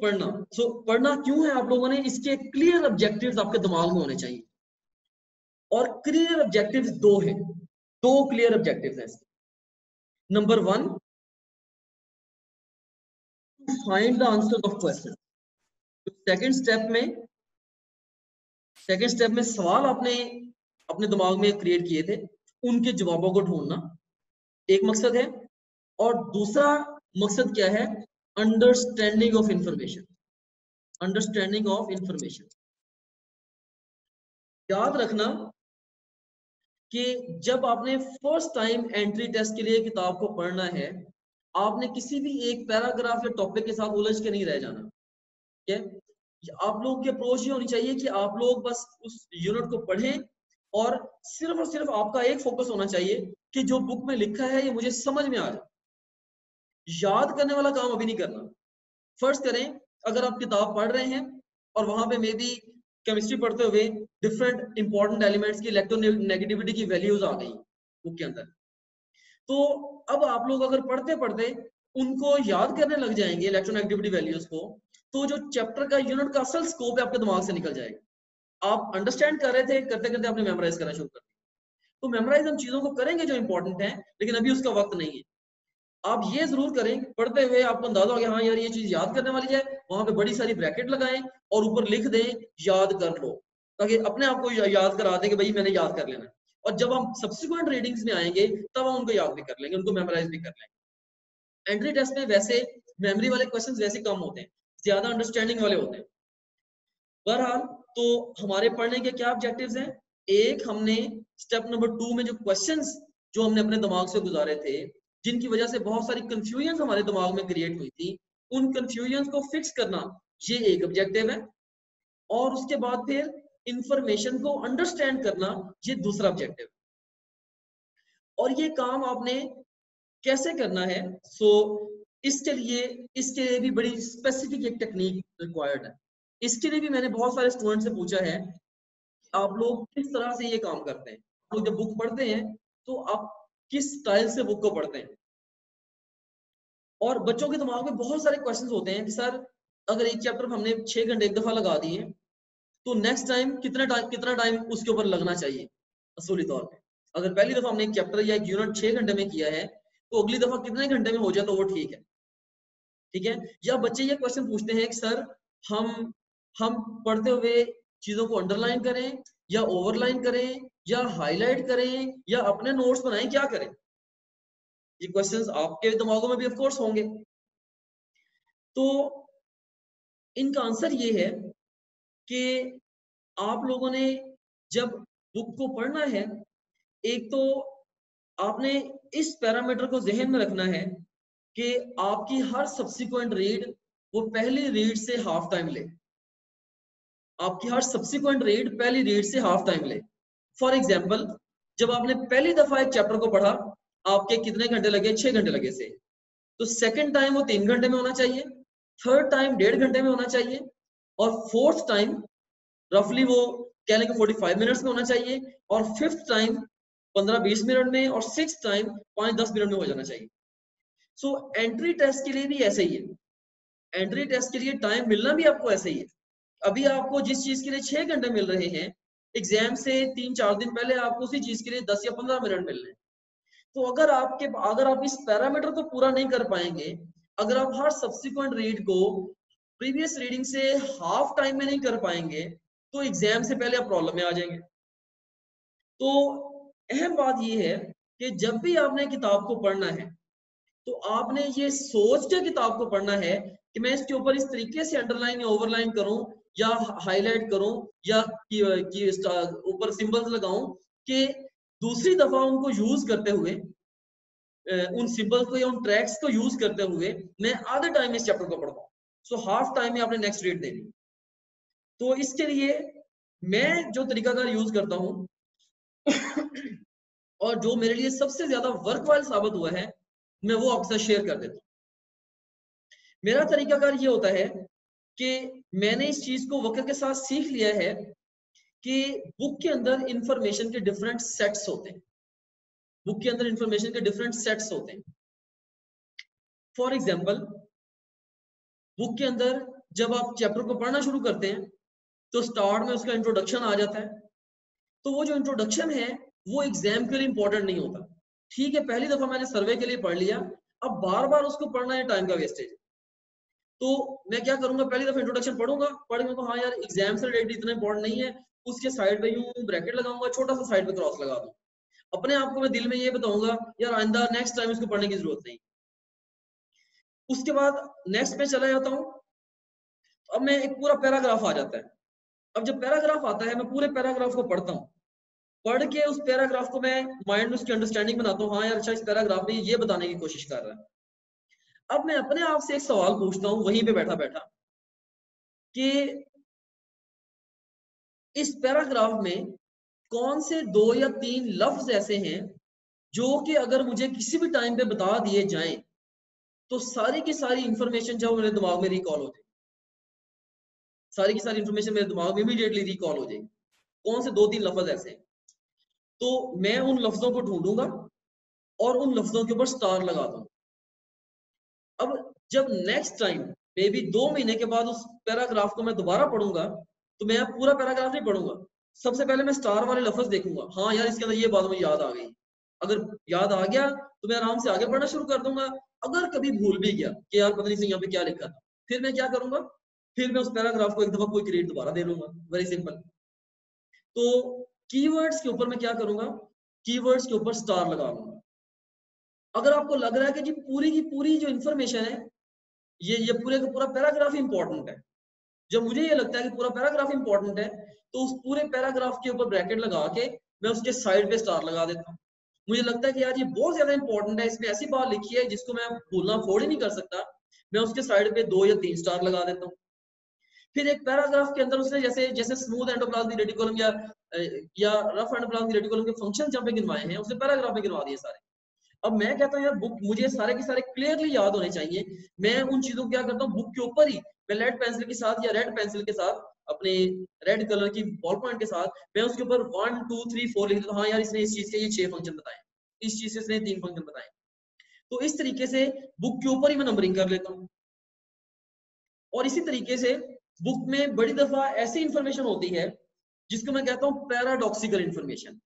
पढ़ना क्यों है आप लोगों ने? इसके क्लियर ऑब्जेक्टिव्स आपके दिमाग में होने चाहिए। और क्लियर ऑब्जेक्टिव्स दो हैं, दो क्लियर ऑब्जेक्टिव्स हैं। Number 1, find the answer of question. Second step में सवाल आपने अपने दिमाग में क्रिएट किए थे, उनके जवाबों को ढूंढना एक मकसद है। और दूसरा मकसद क्या है? Understanding of information. Understanding of information. याद रखना कि जब आपने फर्स्ट टाइम एंट्री टेस्ट के लिए किताब को पढ़ना है, आपने किसी भी एक पैराग्राफ या टॉपिक के साथ उलझ के नहीं रह जाना, ठीक है। आप लोगों की अप्रोच ये होनी चाहिए कि आप लोग बस उस यूनिट को पढ़ें और सिर्फ आपका एक फोकस होना चाहिए कि जो बुक में लिखा है ये मुझे समझ में आ जाए। याद करने वाला काम अभी नहीं करना। फर्स्ट करें, अगर आप किताब पढ़ रहे हैं और वहां पे मे बी केमिस्ट्री पढ़ते हुए डिफरेंट इंपॉर्टेंट एलिमेंट्स की इलेक्ट्रोनेगेटिविटी की वैल्यूज आ गई बुक के अंदर, तो अब आप लोग अगर पढ़ते पढ़ते उनको याद करने लग जाएंगे इलेक्ट्रोनेगेटिविटी वैल्यूज को, तो जो चैप्टर का यूनिट का असल स्कोप है आपके दिमाग से निकल जाएगा। आप अंडरस्टैंड कर रहे थे, करते करते आपने मेमोराइज करना शुरू कर दिया। तो मेमोराइज हम चीजों को करेंगे जो इंपॉर्टेंट है, लेकिन अभी उसका वक्त नहीं है। आप ये जरूर करें, पढ़ते हुए आपको अंदाजा हो गया हाँ यार ये चीज याद करने वाली है, वहां पे बड़ी सारी ब्रैकेट लगाएं और ऊपर लिख दें याद कर लो, ताकि अपने आप को याद करा दें कि भाई मैंने याद कर लेना है। और जब हम सब्सिक्वेंट रीडिंग्स में आएंगे तब हम उनको याद भी कर लेंगे, उनको मेमोराइज भी कर लेंगे। एंट्री टेस्ट में वैसे मेमोरी वाले क्वेश्चंस वैसे कम होते हैं, ज्यादा अंडरस्टैंडिंग वाले होते हैं। बहरहाल, तो हमारे पढ़ने के क्या ऑब्जेक्टिव्स हैं? एक, हमने स्टेप नंबर 2 में जो क्वेश्चंस जो हमने अपने दिमाग से गुजारे थे, जिनकी वजह से बहुत सारी कंफ्यूजन हमारे दिमाग में क्रिएट हुई थी, उन कंफ्यूजन को फिक्स करना, ये एक ऑब्जेक्टिव है। और उसके बाद फिर इंफॉर्मेशन को अंडरस्टैंड करना, ये दूसरा ऑब्जेक्टिव। और ये काम आपने कैसे करना है? इसके लिए भी बड़ी स्पेसिफिक एक टेक्निक रिक्वायर्ड है। इसके लिए भी मैंने बहुत सारे स्टूडेंट से पूछा है आप लोग किस तरह से ये काम करते हैं। तो जब बुक पढ़ते हैं तो आप किस स्टाइल से बुक को पढ़ते हैं? और बच्चों के दिमाग में बहुत सारे क्वेश्चंस होते हैं कि सर अगर एक चैप्टर हमने 6 घंटे एक दफा लगा दिए तो नेक्स्ट टाइम कितना टाइम उसके ऊपर लगना चाहिए असूली तौर पे? अगर पहली दफा हमने एक चैप्टर या एक यूनिट 6 घंटे में किया है तो अगली दफा कितने घंटे में हो जाए तो वो ठीक है, ठीक है। या बच्चे ये क्वेश्चन पूछते हैं कि सर हम पढ़ते हुए चीजों को अंडरलाइन करें या ओवरलाइन करें या हाईलाइट करें या अपने नोट्स बनाएं, क्या करें? ये क्वेश्चंस आपके दिमागों में भी ऑफ कोर्स होंगे। तो इनका आंसर ये है कि आप लोगों ने जब बुक को पढ़ना है, एक तो आपने इस पैरामीटर को जहन में रखना है कि आपकी हर सब्सिक्वेंट रीड वो पहली रीड से हाफ टाइम ले। आपकी हर सब्सिक्वेंट रीड पहली रीड से हाफ टाइम ले। फॉर एग्जाम्पल, जब आपने पहली दफा एक चैप्टर को पढ़ा आपके कितने घंटे लगे? 6 घंटे लगे से। तो सेकंड टाइम वो 3 घंटे में होना चाहिए, थर्ड टाइम 1.5 घंटे में होना चाहिए, और फोर्थ टाइम रफली वो कह लेंगे 45 मिनट्स में होना चाहिए, और फिफ्थ टाइम 15-20 मिनट में, और सिक्स टाइम 5-10 मिनट में हो जाना चाहिए। सो एंट्री टेस्ट के लिए भी ऐसे ही है। एंट्री टेस्ट के लिए टाइम मिलना भी आपको ऐसे ही है। अभी आपको जिस चीज के लिए 6 घंटे मिल रहे हैं, एग्जाम से 3-4 दिन पहले आपको उसी चीज के लिए 10 या 15 मिनट मिल रहे हैं। तो अगर आप इस पैरामीटर को पूरा नहीं कर पाएंगे, अगर आप हर सब्सिक्वेंट रीड को प्रीवियस रीडिंग से हाफ टाइम में नहीं कर पाएंगे, तो एग्जाम से पहले आप प्रॉब्लम में आ जाएंगे। तो अहम बात यह है कि जब भी आपने किताब को पढ़ना है तो आपने ये सोच के किताब को पढ़ना है कि मैं इसके ऊपर इस तरीके से अंडरलाइन या ओवरलाइन करूं या हाईलाइट करूं या ऊपर सिंबल्स लगाऊं कि दूसरी दफा उनको यूज करते हुए, उन सिंबल्स को या उन ट्रैक्स को यूज करते हुए मैं आधे टाइम में इस चैप्टर को पढ़ पाऊं। सो हाफ टाइम में आपने नेक्स्ट रीड देनी। तो इसके लिए मैं जो तरीकाकार यूज करता हूं और जो मेरे लिए सबसे ज्यादा वर्कवाइल साबित हुआ है मैं वो आपके साथ शेयर कर देता हूँ। मेरा तरीकाकार ये होता है कि मैंने इस चीज को वक्त के साथ सीख लिया है कि बुक के अंदर इंफॉर्मेशन के डिफरेंट सेट्स होते हैं। बुक के अंदर इंफॉर्मेशन के डिफरेंट सेट्स होते हैं। फॉर एग्जाम्पल, बुक के अंदर जब आप चैप्टर को पढ़ना शुरू करते हैं तो स्टार्ट में उसका इंट्रोडक्शन आ जाता है। तो वो जो इंट्रोडक्शन है वो एग्जाम के लिए इंपॉर्टेंट नहीं होता। ठीक है, पहली दफा मैंने सर्वे के लिए पढ़ लिया, अब बार बार उसको पढ़ना है टाइम का वेस्टेज। तो मैं क्या करूंगा, पहली दफा इंट्रोडक्शन पढ़ूंगा, पढ़ूंगा तो हाँ यार एग्जाम से रिलेटेड इतना इंपॉर्टेंट नहीं है, उसके साइड पे यूं ब्रैकेट लगाऊंगा, छोटा सा साइड पे क्रॉस लगा दूं। अपने आप को मैं दिल में ये बताऊंगा यार आइंदा नेक्स्ट टाइम इसको पढ़ने की जरूरत नहीं। उसके बाद नेक्स्ट पे चला जाता हूँ। अब मैं एक पूरा पैराग्राफ आ जाता है। अब जब पैराग्राफ आता है मैं पूरे पैराग्राफ को पढ़ता हूँ। पढ़ के उस पैराग्राफ को मैं माइंड में उसकी अंडरस्टैंडिंग बनाता हूँ, हाँ यार अच्छा इस पैराग्राफ में ये बताने की कोशिश कर रहा है। अब मैं अपने आप से एक सवाल पूछता हूँ वहीं पे बैठा बैठा कि इस पैराग्राफ में कौन से 2 या 3 लफ्ज ऐसे हैं जो कि अगर मुझे किसी भी टाइम पे बता दिए जाएं तो सारी की सारी इंफॉर्मेशन जो मेरे दिमाग में रिकॉल हो जाए, सारी की सारी इंफॉर्मेशन मेरे दिमाग में इमीडिएटली रिकॉल हो जाएगी। कौन से 2-3 लफ्ज ऐसे हैं? तो मैं उन लफ्जों को ढूंढूंगा और उन लफ्जों के ऊपर स्टार लगा दूंगा। अब जब नेक्स्ट टाइम मे बी 2 महीने के बाद उस पैराग्राफ को मैं दोबारा पढ़ूंगा तो मैं पूरा पैराग्राफ नहीं पढ़ूंगा, सबसे पहले मैं स्टार वाले लफ्ज देखूंगा, हाँ यार इसके अंदर ये बात मुझे याद आ गई। अगर याद आ गया तो मैं आराम से आगे पढ़ना शुरू कर दूंगा। अगर कभी भूल भी गया कि यार पता नहीं यहाँ पे क्या लिखा था, फिर मैं क्या करूंगा, फिर मैं उस पैराग्राफ को एक दफा क्विक रीड दोबारा दे लूंगा। Very simple. तो कीवर्ड्स के ऊपर मैं क्या करूंगा, कीवर्ड्स के ऊपर स्टार लगा लूंगा। अगर आपको लग रहा है कि जी पूरी की पूरी जो इन्फॉर्मेशन है ये पूरे का पूरा पैराग्राफ इंपॉर्टेंट है, जब मुझे ये लगता है कि पूरा पैराग्राफ इंपॉर्टेंट है तो उस पूरे पैराग्राफ के ऊपर ब्रैकेट लगा के मैं उसके साइड पे स्टार लगा देता हूँ। मुझे लगता है कि यार ये बहुत ज्यादा इंपॉर्टेंट है, इसमें ऐसी बात लिखी है जिसको मैं भूलना अफोर्ड ही नहीं कर सकता, मैं उसके साइड पे 2 या 3 स्टार लगा देता हूँ। फिर एक पैराग्राफ के अंदर उसने जैसे जैसे स्मूथ एंडोप्लाज्मिक रेटिकुलम या रफ एंडोप्लाज्मिक रेटिकुलम के फंक्शन जहाँ पे गिनवाए हैं उसने पैराग्राफ में गिनवा दिए सारे। अब मैं कहता हूँ यार बुक मुझे सारे के सारे क्लियरली याद होने चाहिए, मैं उन चीजों को क्या करता हूँ बुक के ऊपर ही मैं लेड पेंसिल के साथ या रेड पेंसिल के साथ अपने रेड कलर की बॉल पॉइंट के साथ मैं उसके ऊपर 1 2 3 4 लिख देता हूँ। हाँ यार इसने इस चीज के ये 6 फंक्शन बताए, इस चीज से इसने 3 फंक्शन बताए। तो इस तरीके से बुक के ऊपर ही मैं नंबरिंग कर लेता हूँ। और इसी तरीके से बुक में बड़ी दफा ऐसी इंफॉर्मेशन होती है जिसको मैं कहता हूँ पैराडॉक्सिकल इंफॉर्मेशन।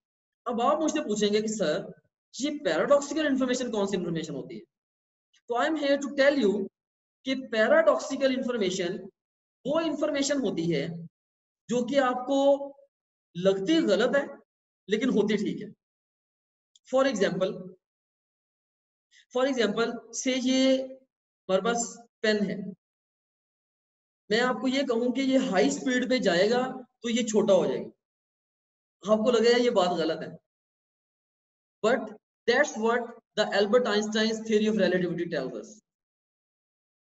अब आप मुझसे पूछेंगे कि सर ये पैराडॉक्सिकल इंफॉर्मेशन कौन सी इंफॉर्मेशन होती है? तो I am here to tell you कि पैराडॉक्सिकल इंफॉर्मेशन वो इंफॉर्मेशन होती है जो कि आपको लगती गलत है लेकिन होती ठीक है। फॉर एग्जाम्पल से ये हमारे पास पेन है, मैं आपको ये कहूं कि ये हाई स्पीड पे जाएगा तो ये छोटा हो जाएगा, आपको लगेगा ये बात गलत है, but that's what the Albert Einstein theory of relativity tells us.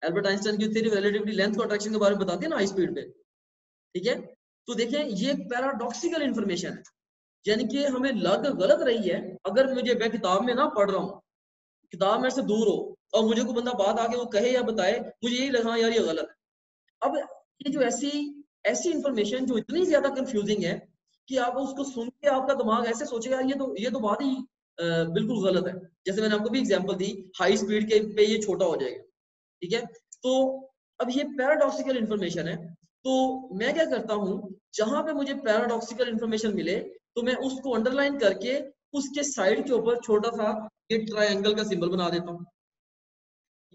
Albert Einstein की थ्योरी ऑफ रिलेटिविटी लेंथ को अट्रैक्शन के बारे में बताती है ना हाई स्पीड पे, ठीक है। तो देखिए ये पैराडॉक्सिकल इंफॉर्मेशन है, यानी कि हमें लग गलत रही है। अगर मुझे मैं किताब में ना पढ़ रहा हूँ, किताब मेरे से दूर हो और मुझे कोई बंदा बात आके वो कहे या बताए, मुझे यही लगा यार ये गलत है। अब ये जो ऐसी ऐसी इंफॉर्मेशन जो इतनी ज्यादा कंफ्यूजिंग है कि आप उसको सुन के आपका दिमाग ऐसे सोचेगा ये तो बात ही बिल्कुल गलत है। जैसे मैंने आपको भी एग्जांपल दी, हाई स्पीड के पे ये छोटा हो जाएगा, ठीक है। तो अब ये पैराडॉक्सिकल इंफॉर्मेशन है, तो मैं क्या करता हूं, जहां पे मुझे पैराडॉक्सिकल इंफॉर्मेशन मिले तो मैं उसको अंडरलाइन करके उसके साइड के ऊपर छोटा सा ये ट्रायंगल का सिंबल बना देता हूँ,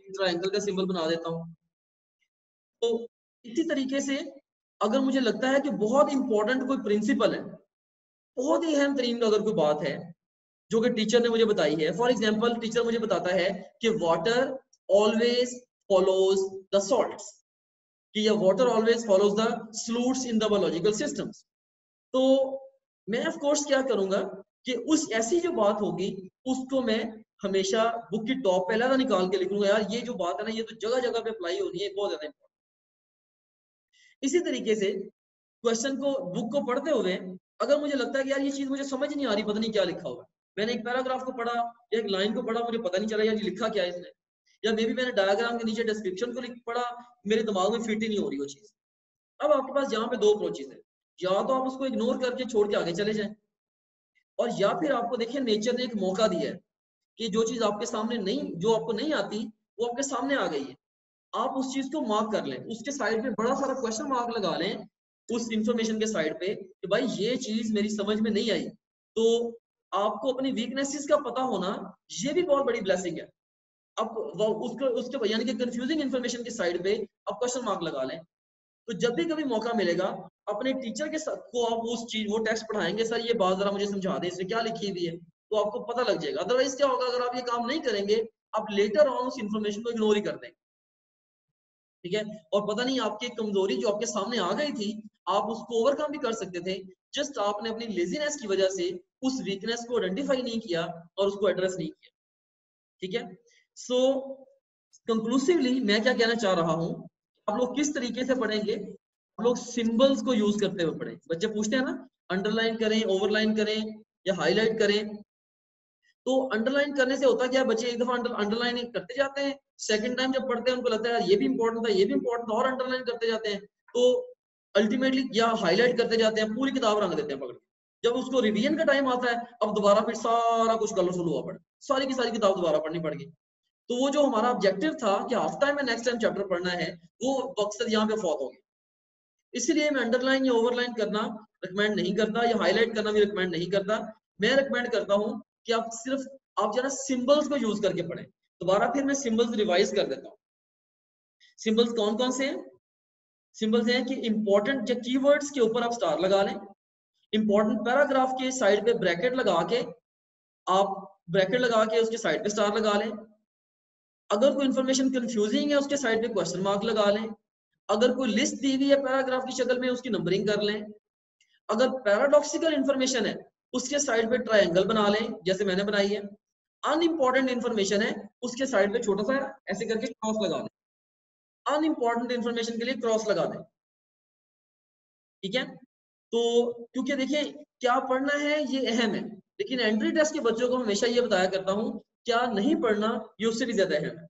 ट्रायंगल का सिंबल बना देता हूँ। तो इसी तरीके से अगर मुझे लगता है कि बहुत इंपॉर्टेंट कोई प्रिंसिपल है, बहुत ही अहम तरीन अगर कोई बात है जो कि टीचर ने मुझे बताई है, फॉर एग्जांपल टीचर मुझे बताता है कि water always follows the salts, कि water always follows the solutes in the biological systems. तो मैं ऑफ कोर्स क्या करूंगा कि उस ऐसी जो बात होगी उसको मैं हमेशा बुक की टॉप पे अलग निकाल के लिखूंगा, यार ये जो बात है ना ये तो जगह जगह पे अप्लाई होनी है, बहुत ज्यादा इंपॉर्टेंट। इसी तरीके से क्वेश्चन को बुक को पढ़ते हुए अगर मुझे लगता है कि यार ये चीज मुझे समझ नहीं आ रही, पता नहीं क्या लिखा हुआ है, मैंने एक पैराग्राफ को पढ़ा या एक लाइन को पढ़ा, मुझे पता नहीं चला यार ये लिखा क्या है इसने, या मे बी मैंने डायग्राम के नीचे डिस्क्रिप्शन को लिख पढ़ा, मेरे दिमाग में फिट ही नहीं हो रही वो चीज। अब आपके पास यहाँ पे दो अप्रोचेस है, या तो आप उसको इग्नोर करके छोड़ के आगे चले जाएं, और या फिर आपको देखिए नेचर ने एक मौका दिया है कि जो चीज आपके सामने नहीं, जो आपको नहीं आती वो आपके सामने आ गई है, आप उस चीज को मार्क कर लें, उसके साइड पे बड़ा सारा क्वेश्चन मार्क लगा लें उस इंफॉर्मेशन के साइड पे कि भाई ये चीज मेरी समझ में नहीं आई। तो आपको अपनी वीकनेसेस का पता होना ये भी बहुत बड़ी ब्लेसिंग है। अब उसके यानी कि कंफ्यूजिंग इंफॉर्मेशन की साइड पे आप क्वेश्चन मार्क लगा लें, तो जब भी कभी मौका मिलेगा अपने टीचर के साथ को आप उस चीज वो टेक्स्ट पढ़ाएंगे, सर ये बात जरा मुझे समझा दें इसमें क्या लिखी हुई है, तो आपको पता लग जाएगा। अदरवाइज क्या होगा, अगर आप ये काम नहीं करेंगे आप लेटर ऑन उस इंफॉर्मेशन को इग्नोर ही कर देंगे, ठीक है, और पता नहीं आपकी कमजोरी जो आपके सामने आ गई थी आप उसको ओवरकम भी कर सकते थे, जस्ट आपने अपनी लेजीनेस की वजह से उस वीकनेस को आइडेंटिफाई नहीं किया और उसको एड्रेस नहीं किया, ठीक है। सो कंक्लूसिवली मैं क्या कहना चाह रहा हूं, आप लोग किस तरीके से पढ़ेंगे, आप लोग सिंबल्स को यूज करते हुए पढ़ें। बच्चे पूछते हैं ना अंडरलाइन करें, ओवरलाइन करें या हाईलाइट करें, तो अंडरलाइन करने से होता क्या है, बच्चे एक दफा अंडरलाइन करते जाते हैं, सेकंड टाइम जब पढ़ते हैं उनको लगता है ये भी इंपॉर्टेंट था, ये भी इंपॉर्टेंट था, और अंडरलाइन करते जाते हैं, तो अल्टीमेटली या हाईलाइट करते जाते हैं, पूरी किताब रंग देते हैं पकड़ के। जब उसको रिवीजन का टाइम आता है अब दोबारा फिर सारा कुछ कलरफुल हुआ पड़ा, सारी की सारी किताब दोबारा पढ़नी पड़ गई। तो वो जो हमारा ऑब्जेक्टिव था कि हाफ टाइम में नेक्स्ट टाइम चैप्टर पढ़ना है, वो मकसद यहाँ पे फौत हो गया। इसलिए मैं अंडरलाइन या ओवरलाइन करना रिकमेंड नहीं करता, या हाईलाइट करना भी रिकमेंड नहीं करता। मैं रिकमेंड करता हूँ कि आप सिर्फ आप जरा सिंबल्स को यूज करके पढ़ें। दोबारा फिर मैं सिंबल्स रिवाइज कर देता हूँ। सिंबल्स कौन कौन से हैं? सिंबल्स हैं कि इंपॉर्टेंट जो कीवर्ड्स के ऊपर आप स्टार लगा लें, इंपॉर्टेंट पैराग्राफ के साइड पे ब्रैकेट लगा के आप ब्रैकेट लगा के उसके साइड पे स्टार लगा लें, अगर कोई इंफॉर्मेशन कंफ्यूजिंग है उसके साइड पे क्वेश्चन मार्क लगा लें, अगर कोई लिस्ट दी हुई है पैराग्राफ की शक्ल में उसकी नंबरिंग कर लें, अगर पैराडॉक्सिकल इंफॉर्मेशन है उसके साइड पे ट्रायंगल बना लें जैसे मैंने बनाई है, अनइंपॉर्टेंट इंफॉर्मेशन है उसके साइड पे छोटा सा ऐसे करके क्रॉस लगा दें, अनइंपॉर्टेंट इंफॉर्मेशन के लिए क्रॉस लगा दें, ठीक है। तो क्योंकि देखिए क्या पढ़ना है ये अहम है, लेकिन एंट्री टेस्ट के बच्चों को हमेशा ये बताया करता हूँ क्या नहीं पढ़ना ये उससे भी ज्यादा अहम है।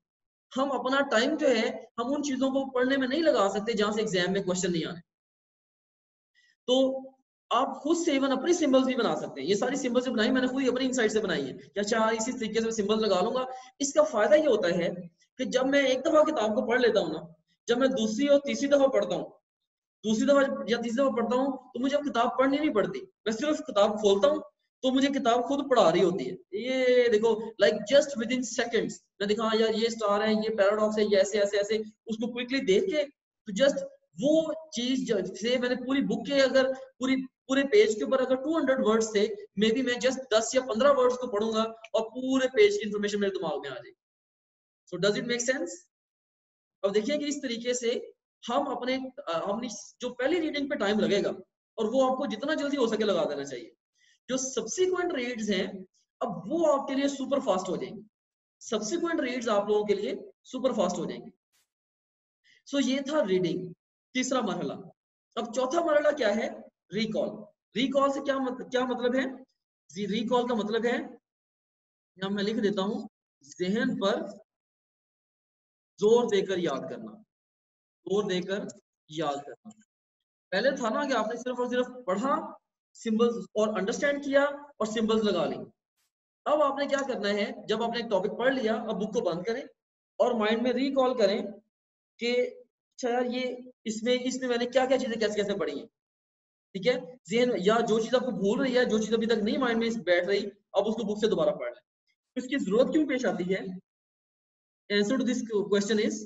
हम अपना टाइम जो है हम उन चीजों को पढ़ने में नहीं लगा सकते जहां से एग्जाम में क्वेश्चन नहीं आने। तो आप खुद से इवन अपनी सिंबल्स भी बना सकते हैं, ये सारी सिंबल्स बनाई मैंने खुद ही अपनी इनसाइट से बनाई है कि अच्छा इसी तरीके से सिंबल्स लगा लूंगा। इसका फायदा ये होता है कि जब मैं एक दफा किताब को पढ़ लेता हूँ ना, जब मैं दूसरी और तीसरी दफा पढ़ता हूँ, दूसरी दफा या तीसरी दफा पढ़ता हूँ तो मुझे अब किताब पढ़नी नहीं पड़ती, मैं सिर्फ किताब खोलता हूँ तो मुझे किताब खुद पढ़ा रही होती है। ये देखो like just with in seconds मैं दिखा यार ये स्टार है, ये पैराडॉक्स है, ये ऐसे ऐसे ऐसे उसको क्विकली देख के तो जस्ट वो चीज से मैंने पूरी बुक के अगर पूरे पेज के ऊपर अगर 200 वर्ड्स थे, मे बी मैं जस्ट 10 या 15 वर्ड्स को पढ़ूंगा और पूरे पेज की इंफॉर्मेशन मेरे दिमाग में आ जाएगी। So does it make sense? अब देखिए कि इस तरीके से हम अपने जो पहली रीडिंग पे टाइम लगेगा और वो आपको जितना जल्दी हो सके लगा देना चाहिए, जो सब्सिक्वेंट रीड्स हैं अब वो आपके लिए सुपर फास्ट हो जाएंगे, सब्सिक्वेंट रीड्स आप लोगों के लिए सुपर फास्ट हो जाएंगे। सो ये था रीडिंग, तीसरा मरहला। अब चौथा मरहला क्या है? रिकॉल। रिकॉल से क्या मतलब है? रिकॉल का मतलब है, यहाँ मैं लिख देता हूं, जहन पर जोर देकर याद करना, जोर देकर याद करना। पहले था ना कि आपने सिर्फ और सिर्फ पढ़ा, सिंबल्स और अंडरस्टैंड किया और सिंबल्स लगा ली। अब आपने क्या करना है, जब आपने एक टॉपिक पढ़ लिया अब बुक को बंद करें और माइंड में रिकॉल करें कि अच्छा यार ये इसमें मैंने क्या क्या चीजें कैसे कैसे पढ़ी हैं, ठीक है। जेहन या जो चीज आपको भूल रही है, जो चीज अभी तक नहीं माइंड में बैठ रही, अब उसको बुक से दोबारा पढ़ लें। इसकी जरूरत क्यों पेश आती है? Answer to this question is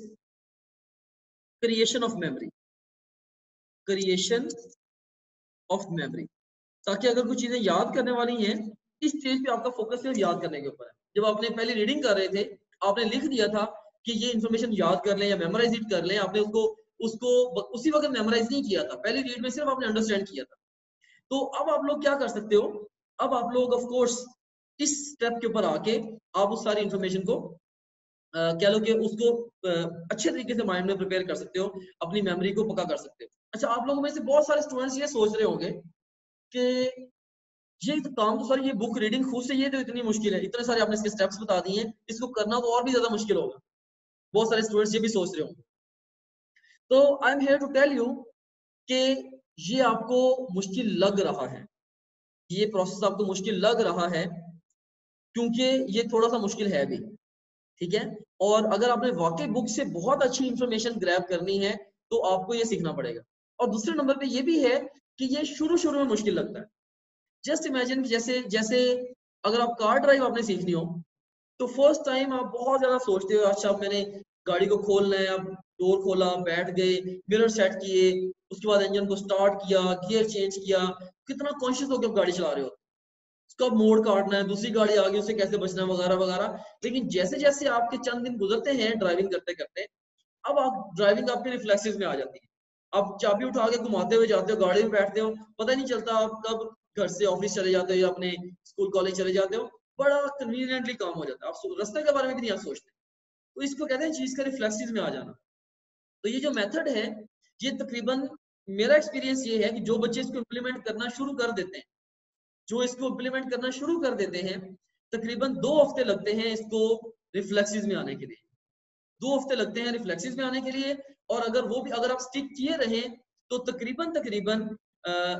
creation of memory, creation of memory. ताकि अगर कुछ चीजें याद करने वाली हैं, इस स्टेज पे आपका फोकस सिर्फ याद करने के ऊपर है। जब आपने पहले रीडिंग कर रहे थे आपने लिख दिया था कि ये इन्फॉर्मेशन याद कर लें या मेमोराइज इट कर लें, आपने उसको उसी वक्त मेमोराइज नहीं किया था, पहली रीड में सिर्फ आपने अंडरस्टैंड किया था। तो अब आप लोग क्या कर सकते हो, अब आप लोग ऑफ कोर्स इस स्टेप के ऊपर आके आप उस सारी इंफॉर्मेशन को कह लो कि उसको अच्छे तरीके से माइंड में प्रिपेयर कर सकते हो, अपनी मेमोरी को पक्का कर सकते हो। अच्छा आप लोगों में से बहुत सारे स्टूडेंट्स ये सोच रहे होंगे कि ये तो काम तो सर, ये बुक रीडिंग खुद से ये तो इतनी मुश्किल है, इतने सारे आपने इसके स्टेप्स बता दिए हैं, इसको करना तो और भी ज्यादा मुश्किल होगा। बहुत सारे स्टूडेंट्स ये भी सोच रहे होंगे। तो I am here to tell you कि ये आपको मुश्किल लग रहा है, ये प्रोसेस आपको मुश्किल लग रहा है क्योंकि ये थोड़ा सा मुश्किल है भी, ठीक है। और अगर आपने वाकई बुक से बहुत अच्छी इंफॉर्मेशन ग्रैब करनी है तो आपको ये सीखना पड़ेगा। और दूसरे नंबर पे ये भी है कि ये शुरू शुरू में मुश्किल लगता है। जस्ट इमेजिन जैसे जैसे अगर आप कार ड्राइव आपने सीखनी हो तो फर्स्ट टाइम आप बहुत ज्यादा सोचते हो, अच्छा मैंने गाड़ी को खोलना है, आप डोर खोला, बैठ गए, मिरर सेट किए, उसके बाद इंजन को स्टार्ट किया, गियर चेंज किया, कितना कॉन्शियस होकर आप गाड़ी चला रहे हो, कब मोड़ काटना है, दूसरी गाड़ी आ गई उससे कैसे बचना है, वगैरह वगैरह। लेकिन जैसे जैसे आपके चंद दिन गुजरते हैं ड्राइविंग करते करते, अब आप ड्राइविंग आपके रिफ्लेक्सेस में आ जाती है। आप चाबी उठा के घुमाते हुए जाते हो, गाड़ी में बैठते हो, पता ही नहीं चलता आप कब घर से ऑफिस चले जाते हो या अपने स्कूल कॉलेज चले जाते हो, बड़ा कन्वीनियंटली काम हो जाता है, आप रास्ते के बारे में भी नहीं आप सोचते। तो इसको कहते हैं चीज का रिफ्लेक्सेस में आ जाना। तो ये जो मेथड है, ये तकरीबन मेरा एक्सपीरियंस ये है कि जो बच्चे इसको इम्प्लीमेंट करना शुरू कर देते हैं, जो इसको इम्प्लीमेंट करना शुरू कर देते हैं, तकरीबन 2 हफ्ते लगते हैं इसको रिफ्लेक्सेस में आने के लिए, 2 हफ्ते लगते हैं रिफ्लेक्सेस में आने के लिए। और अगर वो भी अगर आप स्टिक किए रहे तो तकरीबन तकरीबन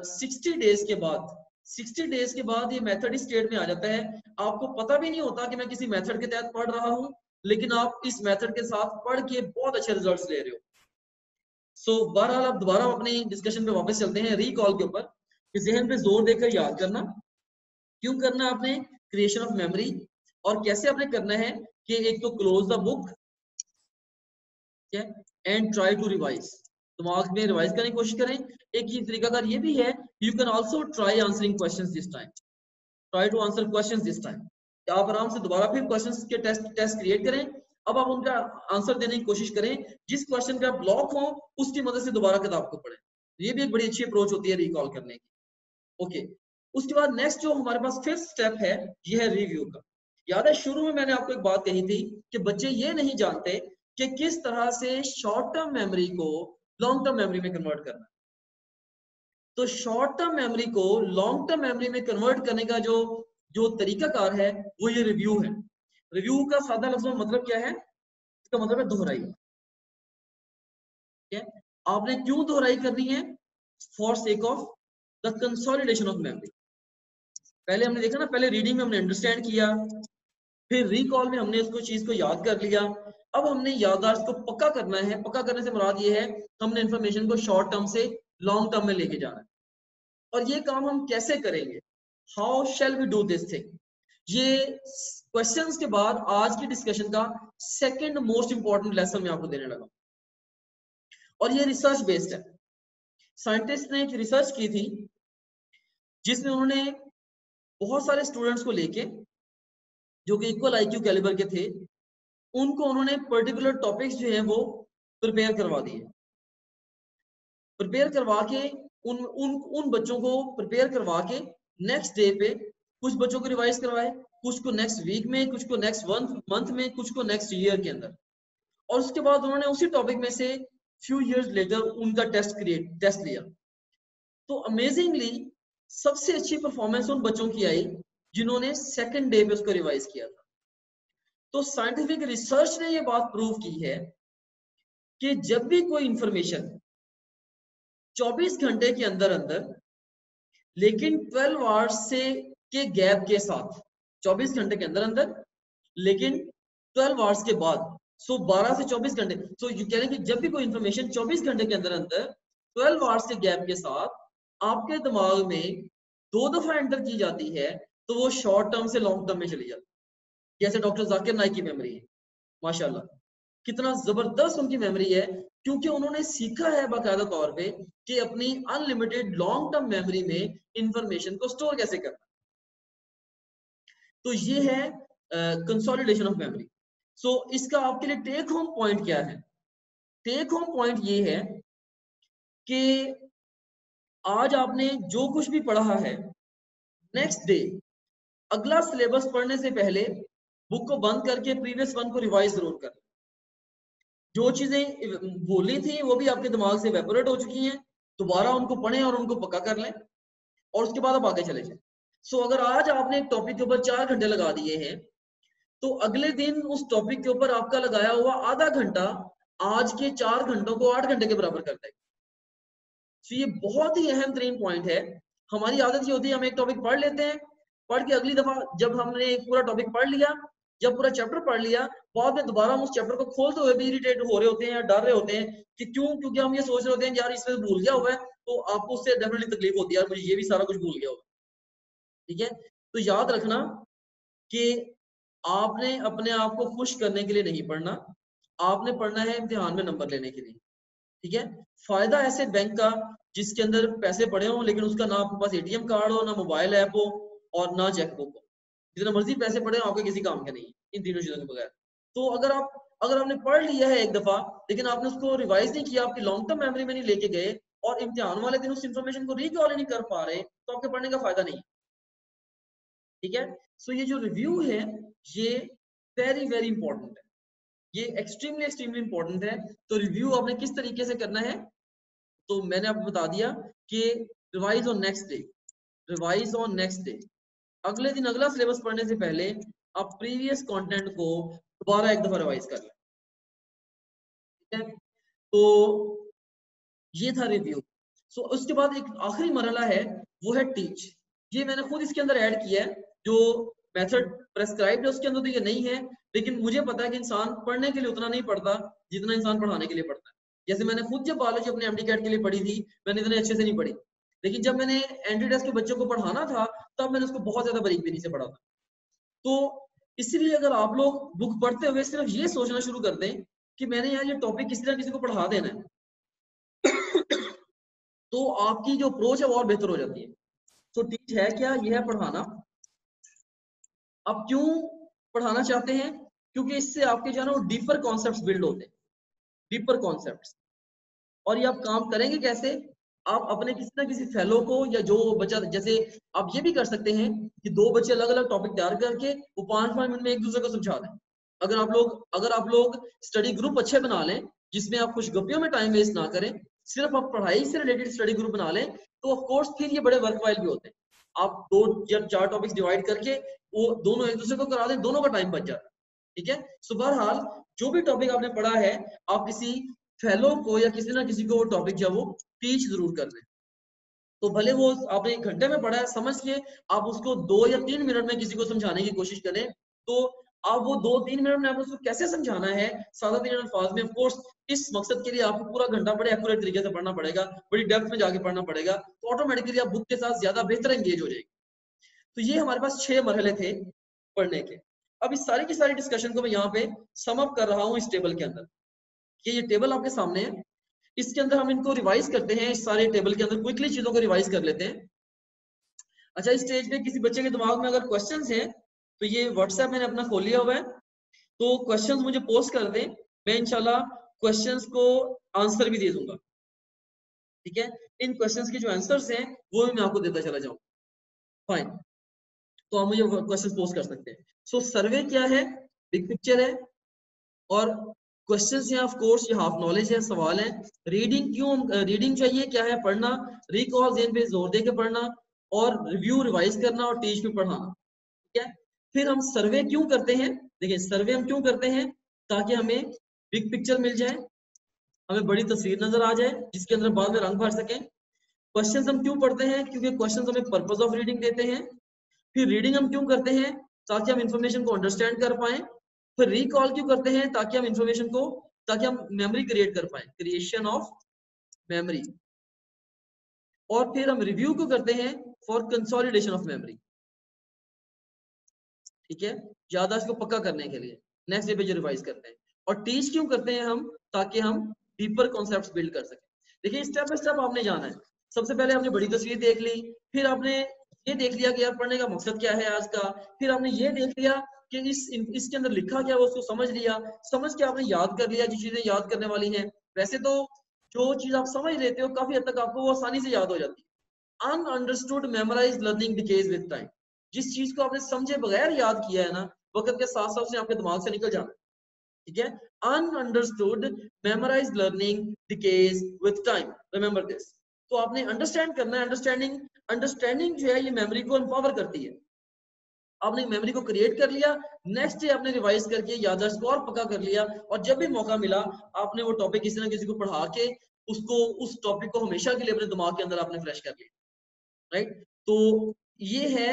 60 डेज के बाद, 60 डेज के बाद ये मेथड इस स्टेट में आ जाता है, आपको पता भी नहीं होता कि मैं किसी मेथड के तहत पढ़ रहा हूँ, लेकिन आप इस मेथड के साथ पढ़ के बहुत अच्छे रिजल्ट्स ले रहे हो। सो बहरहाल आप दोबारा अपनी डिस्कशन पे वापस चलते हैं रिकॉल के ऊपर, कि जहन पे जोर देकर याद करना। क्यों करना है आपने? Creation of memory. और कैसे आपने करना है कि एक तो close the book and try to revise, दिमाग में रिवाइज करने की कोशिश करें। एक ही तरीकाकार ये भी है, you can also try answering questions this time, try to answer questions this time. आप आराम से दोबारा फिर क्वेश्चंस के टेस्ट क्रिएट करें, अब आप उनका आंसर देने की कोशिश करें, जिस क्वेश्चन पे आप ब्लॉक हो उसकी मदद से दोबारा किताब को पढ़ें। ये भी एक बड़ी अच्छी अप्रोच होती है रिकॉल करने की। ओके, उसके बाद नेक्स्ट जो हमारे पास फिफ्थ स्टेप है, ये है रिव्यू का। याद है शुरू में मैंने आपको एक बात कही थी कि बच्चे ये नहीं जानते कि किस तरह से शॉर्ट टर्म मेमोरी को लॉन्ग टर्म मेमोरी में कन्वर्ट करना है। तो शॉर्ट टर्म मेमोरी को लॉन्ग टर्म मेमोरी में कन्वर्ट करने का जो जो तरीकाकार है वो ये रिव्यू है। रिव्यू का सादा लफ्ज़ में मतलब क्या है? इसका मतलब है दोहराई। ठीक है, आपने क्यों दोहराई करनी है? For sake of the consolidation of memory. पहले हमने देखा ना, पहले रीडिंग में हमने अंडरस्टैंड किया, फिर रिकॉल में हमने उसको चीज को याद कर लिया, अब हमने याददाश्त को पक्का करना है। पक्का करने से मुराद ये है हमने इंफॉर्मेशन को शॉर्ट टर्म से लॉन्ग टर्म में लेके जाना है। और ये काम हम कैसे करेंगे? How shall we do this thing? ये क्वेश्चंस के बाद आज की डिस्कशन का सेकंड मोस्ट इंपॉर्टेंट लेसन मैं आपको देने लगा, और ये रिसर्च बेस्ड है। साइंटिस्ट ने एक रिसर्च की थी जिसमें उन्होंने बहुत सारे स्टूडेंट्स को लेके जो कि इक्वल आईक्यू कैलिबर के थे, उनको उन्होंने पर्टिकुलर टॉपिक्स जो है वो प्रिपेयर करवा दिए। प्रिपेयर करवा के उन उन उन बच्चों को प्रिपेयर करवा के नेक्स्ट डे पे कुछ बच्चों को रिवाइज करवाए, कुछ को नेक्स्ट वीक में, कुछ को नेक्स्ट मंथ में, कुछ को नेक्स्ट ईयर के अंदर। और उसके बाद उन्होंने उसी टॉपिक में से फ्यू इयर्स लेटर उनका टेस्ट लिया। तो अमेजिंगली सबसे अच्छी परफॉर्मेंस उन बच्चों की आई जिन्होंने सेकंड डे पे उसको रिवाइज किया था। तो साइंटिफिक रिसर्च ने ये बात प्रूव की है कि जब भी कोई इंफॉर्मेशन 24 घंटे के अंदर अंदर, लेकिन 12 आवर्स से के गैप के साथ, 24 घंटे के अंदर अंदर लेकिन 12 आवर्स के बाद, सो 12 से 24 घंटे, सो यू कह रहे हैं कि जब भी कोई इंफॉर्मेशन 24 घंटे के अंदर अंदर 12 आवर्स के गैप के साथ आपके दिमाग में 2 दफा एंटर की जाती है, तो वो शॉर्ट टर्म से लॉन्ग टर्म में चली जाती है। जैसे डॉक्टर जाकिर नाइक की मेमोरी है, माशाल्लाह कितना जबरदस्त उनकी मेमोरी है, क्योंकि उन्होंने सीखा है बाकायदा तौर पे कि अपनी अनलिमिटेड लॉन्ग टर्म मेमोरी में इंफॉर्मेशन को स्टोर कैसे करना। तो ये है कंसोलिडेशन ऑफ मेमोरी। सो इसका आपके लिए टेक होम पॉइंट क्या है? टेक होम पॉइंट ये है कि आज आपने जो कुछ भी पढ़ा है, नेक्स्ट डे अगला सिलेबस पढ़ने से पहले बुक को बंद करके प्रीवियस वन को रिवाइज जरूर कर। जो चीजें भूली थी वो भी आपके दिमाग से वेपोरेट हो चुकी हैं, दोबारा उनको पढ़ें और उनको पक्का कर लें, और उसके बाद आप आगे चले जाएं। सो अगर आज आपने एक टॉपिक के ऊपर 4 घंटे लगा दिए हैं, तो अगले दिन उस टॉपिक के ऊपर आपका लगाया हुआ आधा घंटा आज के 4 घंटों को 8 घंटे के बराबर कर देगा। तो ये बहुत ही अहम तरीन पॉइंट है। हमारी आदत ये होती है, हम एक टॉपिक पढ़ लेते हैं, पढ़ के अगली दफा जब हमने एक पूरा टॉपिक पढ़ लिया, जब पूरा चैप्टर पढ़ लिया, बाद में दोबारा हम उस चैप्टर को खोलते हुए भी इरिटेट हो रहे होते हैं या डर रहे होते हैं कि क्यों, क्योंकि हम ये सोच रहे होते हैं यार इसमें भूल गया हुआ है, तो आपको उससे डेफिनेटली तकलीफ होती है यार मुझे ये भी सारा कुछ भूल गया होगा। ठीक है, तो याद रखना कि आपने अपने आप को खुश करने के लिए नहीं पढ़ना, आपने पढ़ना है इम्तिहान में नंबर लेने के लिए। ठीक है, फायदा ऐसे बैंक का जिसके अंदर पैसे पड़े हों लेकिन उसका ना आपके पास एटीएम कार्ड हो, ना मोबाइल ऐप हो और ना चेकबुक हो, जितना मर्जी पैसे पड़े हो आपके किसी काम के नहीं, इन तीनों चीजों के बगैर। तो अगर आपने पढ़ लिया है एक दफा लेकिन आपने उसको रिवाइज नहीं किया, आपकी लॉन्ग टर्म मेमोरी में नहीं लेके गए और इम्तिहान वाले दिन उस इंफॉर्मेशन को रिकॉल नहीं कर पा रहे, तो आपके पढ़ने का फायदा नहीं। ठीक है, सो ये जो रिव्यू है ये वेरी वेरी इंपॉर्टेंट है, ये एक्सट्रीमली एक्सट्रीमली इंपॉर्टेंट है। तो रिव्यू आपने किस तरीके से करना है, तो मैंने आपको बता दिया कि revise on next day, revise on next day, अगले दिन अगला सिलेबस पढ़ने से पहले आप प्रीवियस कंटेंट को दोबारा एक दफा रिवाइज कर लें। ठीक है, तो ये था रिव्यू। सो उसके बाद एक आखिरी मरहला है, वो है टीच। ये मैंने खुद इसके अंदर ऐड किया है, जो मेथड प्रेस्क्राइब्ड है उसके अंदर तो ये नहीं है, लेकिन मुझे पता है कि इंसान पढ़ने के लिए उतना नहीं पढ़ता जितना इंसान पढ़ाने के लिए पढ़ता है। जैसे मैंने खुद जब बायोलॉजी अपने एमडी कैट के लिए पढ़ी थी, मैंने इतने अच्छे से नहीं पढ़ी, लेकिन जब मैंने एंट्री टेस्ट के बच्चों को पढ़ाना था तब मैंने उसको बहुत ज्यादा बारीकी से पढ़ा था। तो इसलिए अगर आप लोग बुक पढ़ते हुए सिर्फ ये सोचना शुरू कर दें कि मैंने यार ये टॉपिक किसी तरह किसी को पढ़ा देना है, तो आपकी जो अप्रोच है वो और बेहतर हो जाती है। तो टीच है क्या, यह है पढ़ाना। अब क्यों पढ़ाना चाहते हैं, क्योंकि इससे आपके जो है ना वो डीपर कॉन्सेप्ट्स बिल्ड होते हैं, डीपर कॉन्सेप्ट्स। और ये आप काम करेंगे कैसे, आप अपने किसी ना किसी फेलो को या जो बच्चा, जैसे आप ये भी कर सकते हैं कि दो बच्चे अलग अलग टॉपिक तैयार करके वो 5-5 मिनट में एक दूसरे को समझा दें। अगर आप लोग स्टडी ग्रुप अच्छे बना लें जिसमें आप कुछ गप्पियों में टाइम वेस्ट ना करें, सिर्फ आप पढ़ाई से रिलेटेड स्टडी ग्रुप बना लें, तो ऑफ कोर्स फिर ये बड़े वर्कवाइल भी होते हैं। आप 2 या 4 टॉपिक्स डिवाइड करके वो दोनों एक दूसरे को करा दें, दोनों का टाइम बच जाता है। ठीक है, सो बहरहाल जो भी टॉपिक आपने पढ़ा है आप किसी फेलो को या किसी ना किसी को वो टॉपिक जो वो टीच जरूर कर लें। तो भले वो आपने 1 घंटे में पढ़ा है, समझ के आप उसको 2 या 3 मिनट में किसी को समझाने की कोशिश करें, तो आप वो 2-3 मिनट में आप उसको कैसे समझाना है सादा 3 अल्फाज में, ऑफ कोर्स इस मकसद के लिए आपको पूरा घंटा बड़े एक्यूरेट तरीके से पढ़ना पड़ेगा, बड़ी डेप्थ में जाके पढ़ना पड़ेगा, तो ऑटोमेटिकली आप बुक के साथ ज्यादा बेहतर एंगेज हो जाएगी। तो ये हमारे पास 6 मरहले थे पढ़ने के। अब इस सारी की सारी डिस्कशन को मैं यहाँ पे सम अप कर रहा हूँ इस टेबल के अंदर, कि ये टेबल आपके सामने है, इसके अंदर हम इनको रिवाइज करते हैं, इस सारे टेबल के अंदर क्विकली चीजों को रिवाइज कर लेते हैं। अच्छा, इस स्टेज पे किसी बच्चे के दिमाग में अगर क्वेश्चंस हैं तो ये व्हाट्सएप मैंने अपना खोल लिया हुआ है, तो क्वेश्चंस मुझे पोस्ट कर दें, मैं इंशाल्लाह क्वेश्चंस को आंसर भी दे दूंगा। ठीक है, इन क्वेश्चंस के जो आंसर्स हैं वो भी मैं आपको देता चला जाऊँ। फाइन, तो आप मुझे क्वेश्चन पोस्ट कर सकते हैं। सो सर्वे क्या है, बिग पिक्चर है, और क्वेश्चंस हैं ऑफ कोर्स ये हाफ नॉलेज है, सवाल है। रीडिंग क्यों, रीडिंग चाहिए क्या है, पढ़ना, रिकॉल ज़हन पे जोर दे के पढ़ना, और रिव्यू रिवाइज करना, और टीच पे पढ़ाना। ठीक है, फिर हम सर्वे क्यों करते हैं, देखिए सर्वे हम क्यों करते हैं, ताकि हमें बिग पिक्चर मिल जाए, हमें बड़ी तस्वीर नजर आ जाए जिसके अंदर बाद में रंग भर सकें। क्वेश्चंस हम क्यों पढ़ते हैं, क्योंकि क्वेश्चंस हमें पर्पस ऑफ रीडिंग देते हैं। फिर रीडिंग हम क्यों करते हैं, ताकि हम इंफॉर्मेशन को अंडरस्टैंड कर पाए। फिर रिकॉल क्यों करते हैं, ताकि हम इंफॉर्मेशन को, ताकि हम मेमोरी क्रिएट कर पाए, क्रिएशन ऑफ मेमोरी। और फिर हम रिव्यू क्यों करते हैं, फॉर कंसोलिडेशन ऑफ मेमोरी। ठीक है, याददाश्त को पक्का करने के लिए, नेक्स्ट डे पे जो रिवाइज करते हैं। और टीच क्यों करते हैं हम, ताकि हम डीपर कॉन्सेप्ट्स बिल्ड कर सकें। देखिए स्टेप बाय स्टेप आपने जाना है। सबसे पहले आपने बड़ी तस्वीर देख ली, फिर आपने ये देख लिया कि यार पढ़ने का मकसद क्या है आज का, फिर आपने ये देख लिया कि इसके अंदर लिखा क्या है उसको समझ लिया, समझ के आपने याद कर लिया जो चीजें याद करने वाली हैं। वैसे तो जो चीज आप समझ लेते हो काफी हद तक आपको वो आसानी से याद हो जाती है। Ununderstood memorised learning decays with time, जिस चीज को आपने समझे बगैर याद किया है ना, वक्त के साथ साथ उसने आपके दिमाग से निकल जाना। ठीक है, ununderstood memorised learning decays with time, remember this. तो आपने अंडरस्टैंड करना है। अंडरस्टैंडिंग जो है ये मेमोरी को एम्पावर करती है। आपने मेमोरी को क्रिएट कर लिया, नेक्स्ट डे आपने रिवाइज करके याददाश्त को और पक्का कर लिया, और जब भी मौका मिला आपने वो टॉपिक किसी ना किसी को पढ़ा के उसको, उस टॉपिक को हमेशा के लिए अपने दिमाग के अंदर आपने फ्रेश कर लिया, राइट। तो ये है,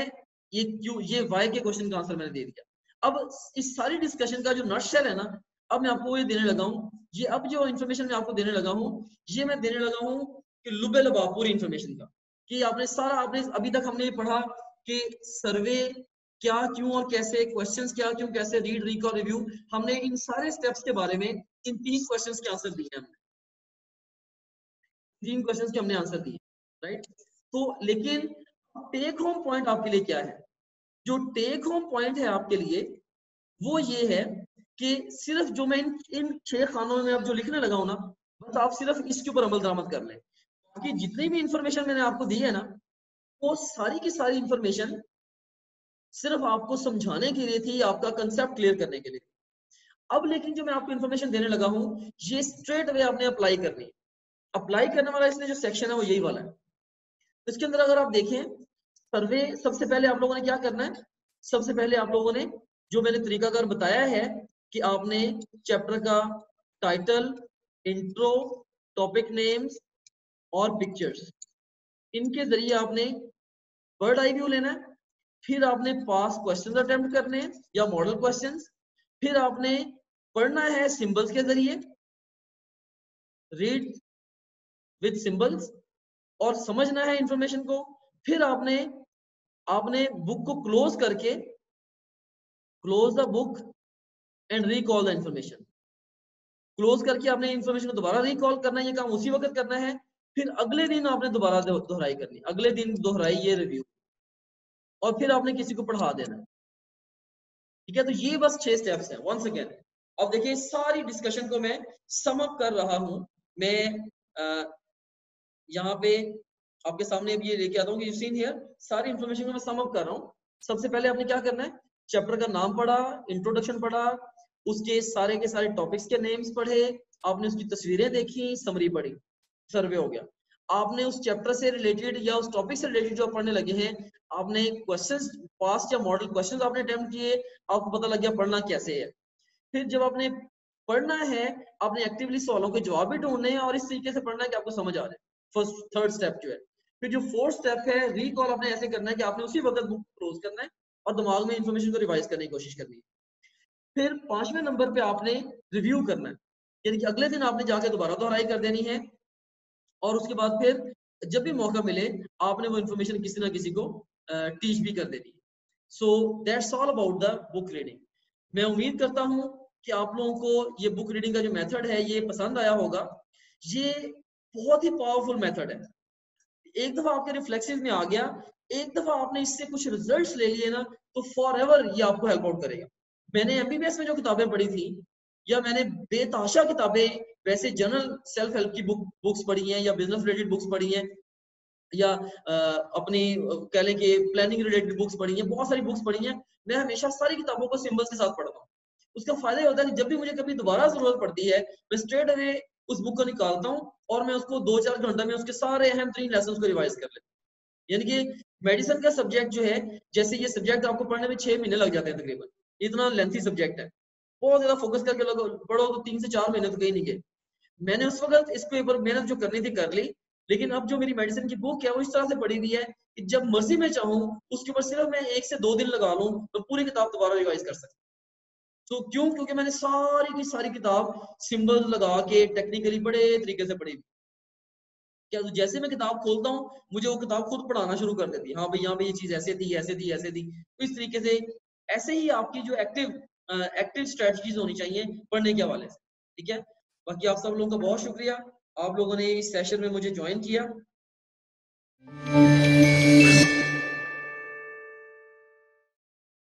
ये क्यों, ये वाई के क्वेश्चन का आंसर मैंने दे दिया। अब इस सारी डिस्कशन का जो नटशेल है ना, अब मैं आपको ये देने लगा हूँ, ये अब जो इन्फॉर्मेशन मैं आपको देने लगा हूँ, ये मैं देने लगा हूँ कि लुबे लबाब पूरी इन्फॉर्मेशन का, कि आपने सारा, आपने अभी तक हमने पढ़ा कि सर्वे क्या, क्यों और कैसे, क्वेश्चंस क्या, क्यों, कैसे, रीड, रिकॉल, रिव्यू, हमने इन सारे स्टेप्स के बारे में इन 3 क्वेश्चंस के आंसर दिए हमने, 3 क्वेश्चंस के हमने आंसर दिए, राइट। तो लेकिन टेक होम पॉइंट आपके लिए क्या है? जो टेक होम पॉइंट है आपके लिए वो ये है कि सिर्फ जो मैं इन 6 खानों में अब जो लिखने लगा हूं ना, बस आप सिर्फ इसके ऊपर अमल दरामद कर लें। बाकी जितनी भी इंफॉर्मेशन मैंने आपको दी है ना, वो सारी की सारी इंफॉर्मेशन सिर्फ आपको समझाने के लिए थी, आपका कंसेप्ट क्लियर करने के लिए। अब लेकिन जो मैं आपको इंफॉर्मेशन देने लगा हूं, ये स्ट्रेट वे आपने अप्लाई करनी है। अप्लाई करने वाला इसमें जो सेक्शन है वो यही वाला है। इसके अंदर अगर आप देखें, सर्वे, सबसे पहले आप लोगों ने क्या करना है, सबसे पहले आप लोगों ने जो मैंने तरीकाकार बताया है कि आपने चैप्टर का टाइटल, इंट्रो, टॉपिक नेम्स और पिक्चर्स, इनके जरिए आपने बर्ड आई व्यू लेना है। फिर आपने पास क्वेश्चंस अटेम्प्ट करने हैं या मॉडल क्वेश्चंस। फिर आपने पढ़ना है सिंबल्स के जरिए, रीड विद सिंबल्स, और समझना है इंफॉर्मेशन को। फिर आपने बुक को क्लोज करके, close the book and recall the information, close करके आपने इंफॉर्मेशन को दोबारा रिकॉल करना है। ये काम उसी वक्त करना है। फिर अगले दिन आपने दोबारा दोहराई करनी, अगले दिन दोहराई ये रिव्यू, और फिर आपने किसी को पढ़ा देना है, ठीक है। तो ये बस 6 स्टेप्स हैं। वंस अगेन अब देखिए, सारी डिस्कशन को मैं सम अप कर रहा हूं। मैं यहाँ पे आपके सामने अभी ये लेके आता हूँ कि यू सीन हियर, सारी इंफॉर्मेशन को मैं सम अप कर रहा हूँ। सबसे पहले आपने क्या करना है, चैप्टर का नाम पढ़ा, इंट्रोडक्शन पढ़ा, उसके सारे के सारे टॉपिक्स के नेम्स पढ़े, आपने उसकी तस्वीरें देखी, समरी पढ़ी, सर्वे हो गया। आपने उस चैप्टर से रिलेटेड या उस टॉपिक से रिलेटेड जो पढ़ने लगे हैं, आपने क्वेश्चंस, पास्ट या मॉडल क्वेश्चंस आपने अटेम्प्ट किए, आपको पता लग गया पढ़ना कैसे है। फिर जब आपने पढ़ना है, आपने एक्टिवली सवालों के जवाब भी ढूंढने हैं और इस तरीके से पढ़ना है कि आपको समझ आ जाए। फर्स्ट, थर्ड स्टेप जो है। फिर जो फोर्थ स्टेप है, रिकॉल, आपने ऐसे करना है कि आपने उसी वक्त बुक क्लोज करना है और दिमाग में इंफॉर्मेशन को रिवाइज करने की कोशिश करनी है। फिर 5वें नंबर पे आपने रिव्यू करना है, यानी कि अगले दिन आपने जाके दोबारा दोहराई कर देनी है, और उसके बाद फिर जब भी मौका मिले आपने वो इंफॉर्मेशन किसी ना किसी को टीच भी कर देनी है। So that's all about the book reading. मैं उम्मीद करता हूँ कि आप लोगों को ये बुक रीडिंग का जो मेथड है ये पसंद आया होगा। ये बहुत ही पावरफुल मेथड है। एक दफा आपके रिफ्लेक्सेस में आ गया, एक दफा आपने इससे कुछ रिजल्ट्स ले लिए ना, तो फॉर एवर ये आपको हेल्प आउट करेगा। मैंने एमबीबीएस में जो किताबें पढ़ी थी, या मैंने बेतहाशा किताबें, वैसे जनरल सेल्फ हेल्प की बुक्स पढ़ी हैं, या बिजनेस रिलेटेड बुक्स पढ़ी हैं, या अपनी कह लें कि प्लानिंग रिलेटेड बुक्स पढ़ी हैं, बहुत सारी बुक्स पढ़ी हैं। मैं हमेशा सारी किताबों को सिंबल्स के साथ पढ़ता हूँ। उसका फायदा ये होता है कि जब भी मुझे कभी दोबारा जरूरत पड़ती है, मैं स्ट्रेट अवे उस बुक को निकालता हूँ और मैं उसको 2-4 घंटे में उसके सारे अहम 3 लेसन को रिवाइज कर लेता हूँ। यानी कि मेडिसिन का सब्जेक्ट जो है, जैसे ये सब्जेक्ट आपको पढ़ने में 6 महीने लग जाते हैं तकरीबन, इतना लेंथी सब्जेक्ट है, बहुत ज्यादा फोकस करके पढ़ो तो 3 से 4 महीने तो कहीं नहीं गए। मैंने उस वक्त इसके ऊपर मेहनत जो करनी थी कर ली, लेकिन अब जो मेरी मेडिसिन की बुक है वो इस तरह से पढ़ी हुई है कि जब मर्जी मैं चाहूँ उसके ऊपर सिर्फ मैं 1 से 2 दिन लगा लूँ तो पूरी किताब दोबारा रिवाइज कर सकता हूँ। तो क्यों? क्योंकि मैंने सारी की सारी किताब सिंबल लगा के टेक्निकली बड़े तरीके से पढ़ी। क्या तो जैसे मैं किताब खोलता हूँ मुझे वो किताब खुद पढ़ाना शुरू कर देती है, हाँ भाई यहाँ पे ये चीज ऐसे थी, ऐसे थी, ऐसे थी। तो इस तरीके से ऐसे ही आपकी जो एक्टिव स्ट्रेटजीज होनी चाहिए पढ़ने के हवाले से, ठीक है। बाकी आप सब लोगों का बहुत शुक्रिया, आप लोगों ने इस सेशन में मुझे ज्वाइन किया।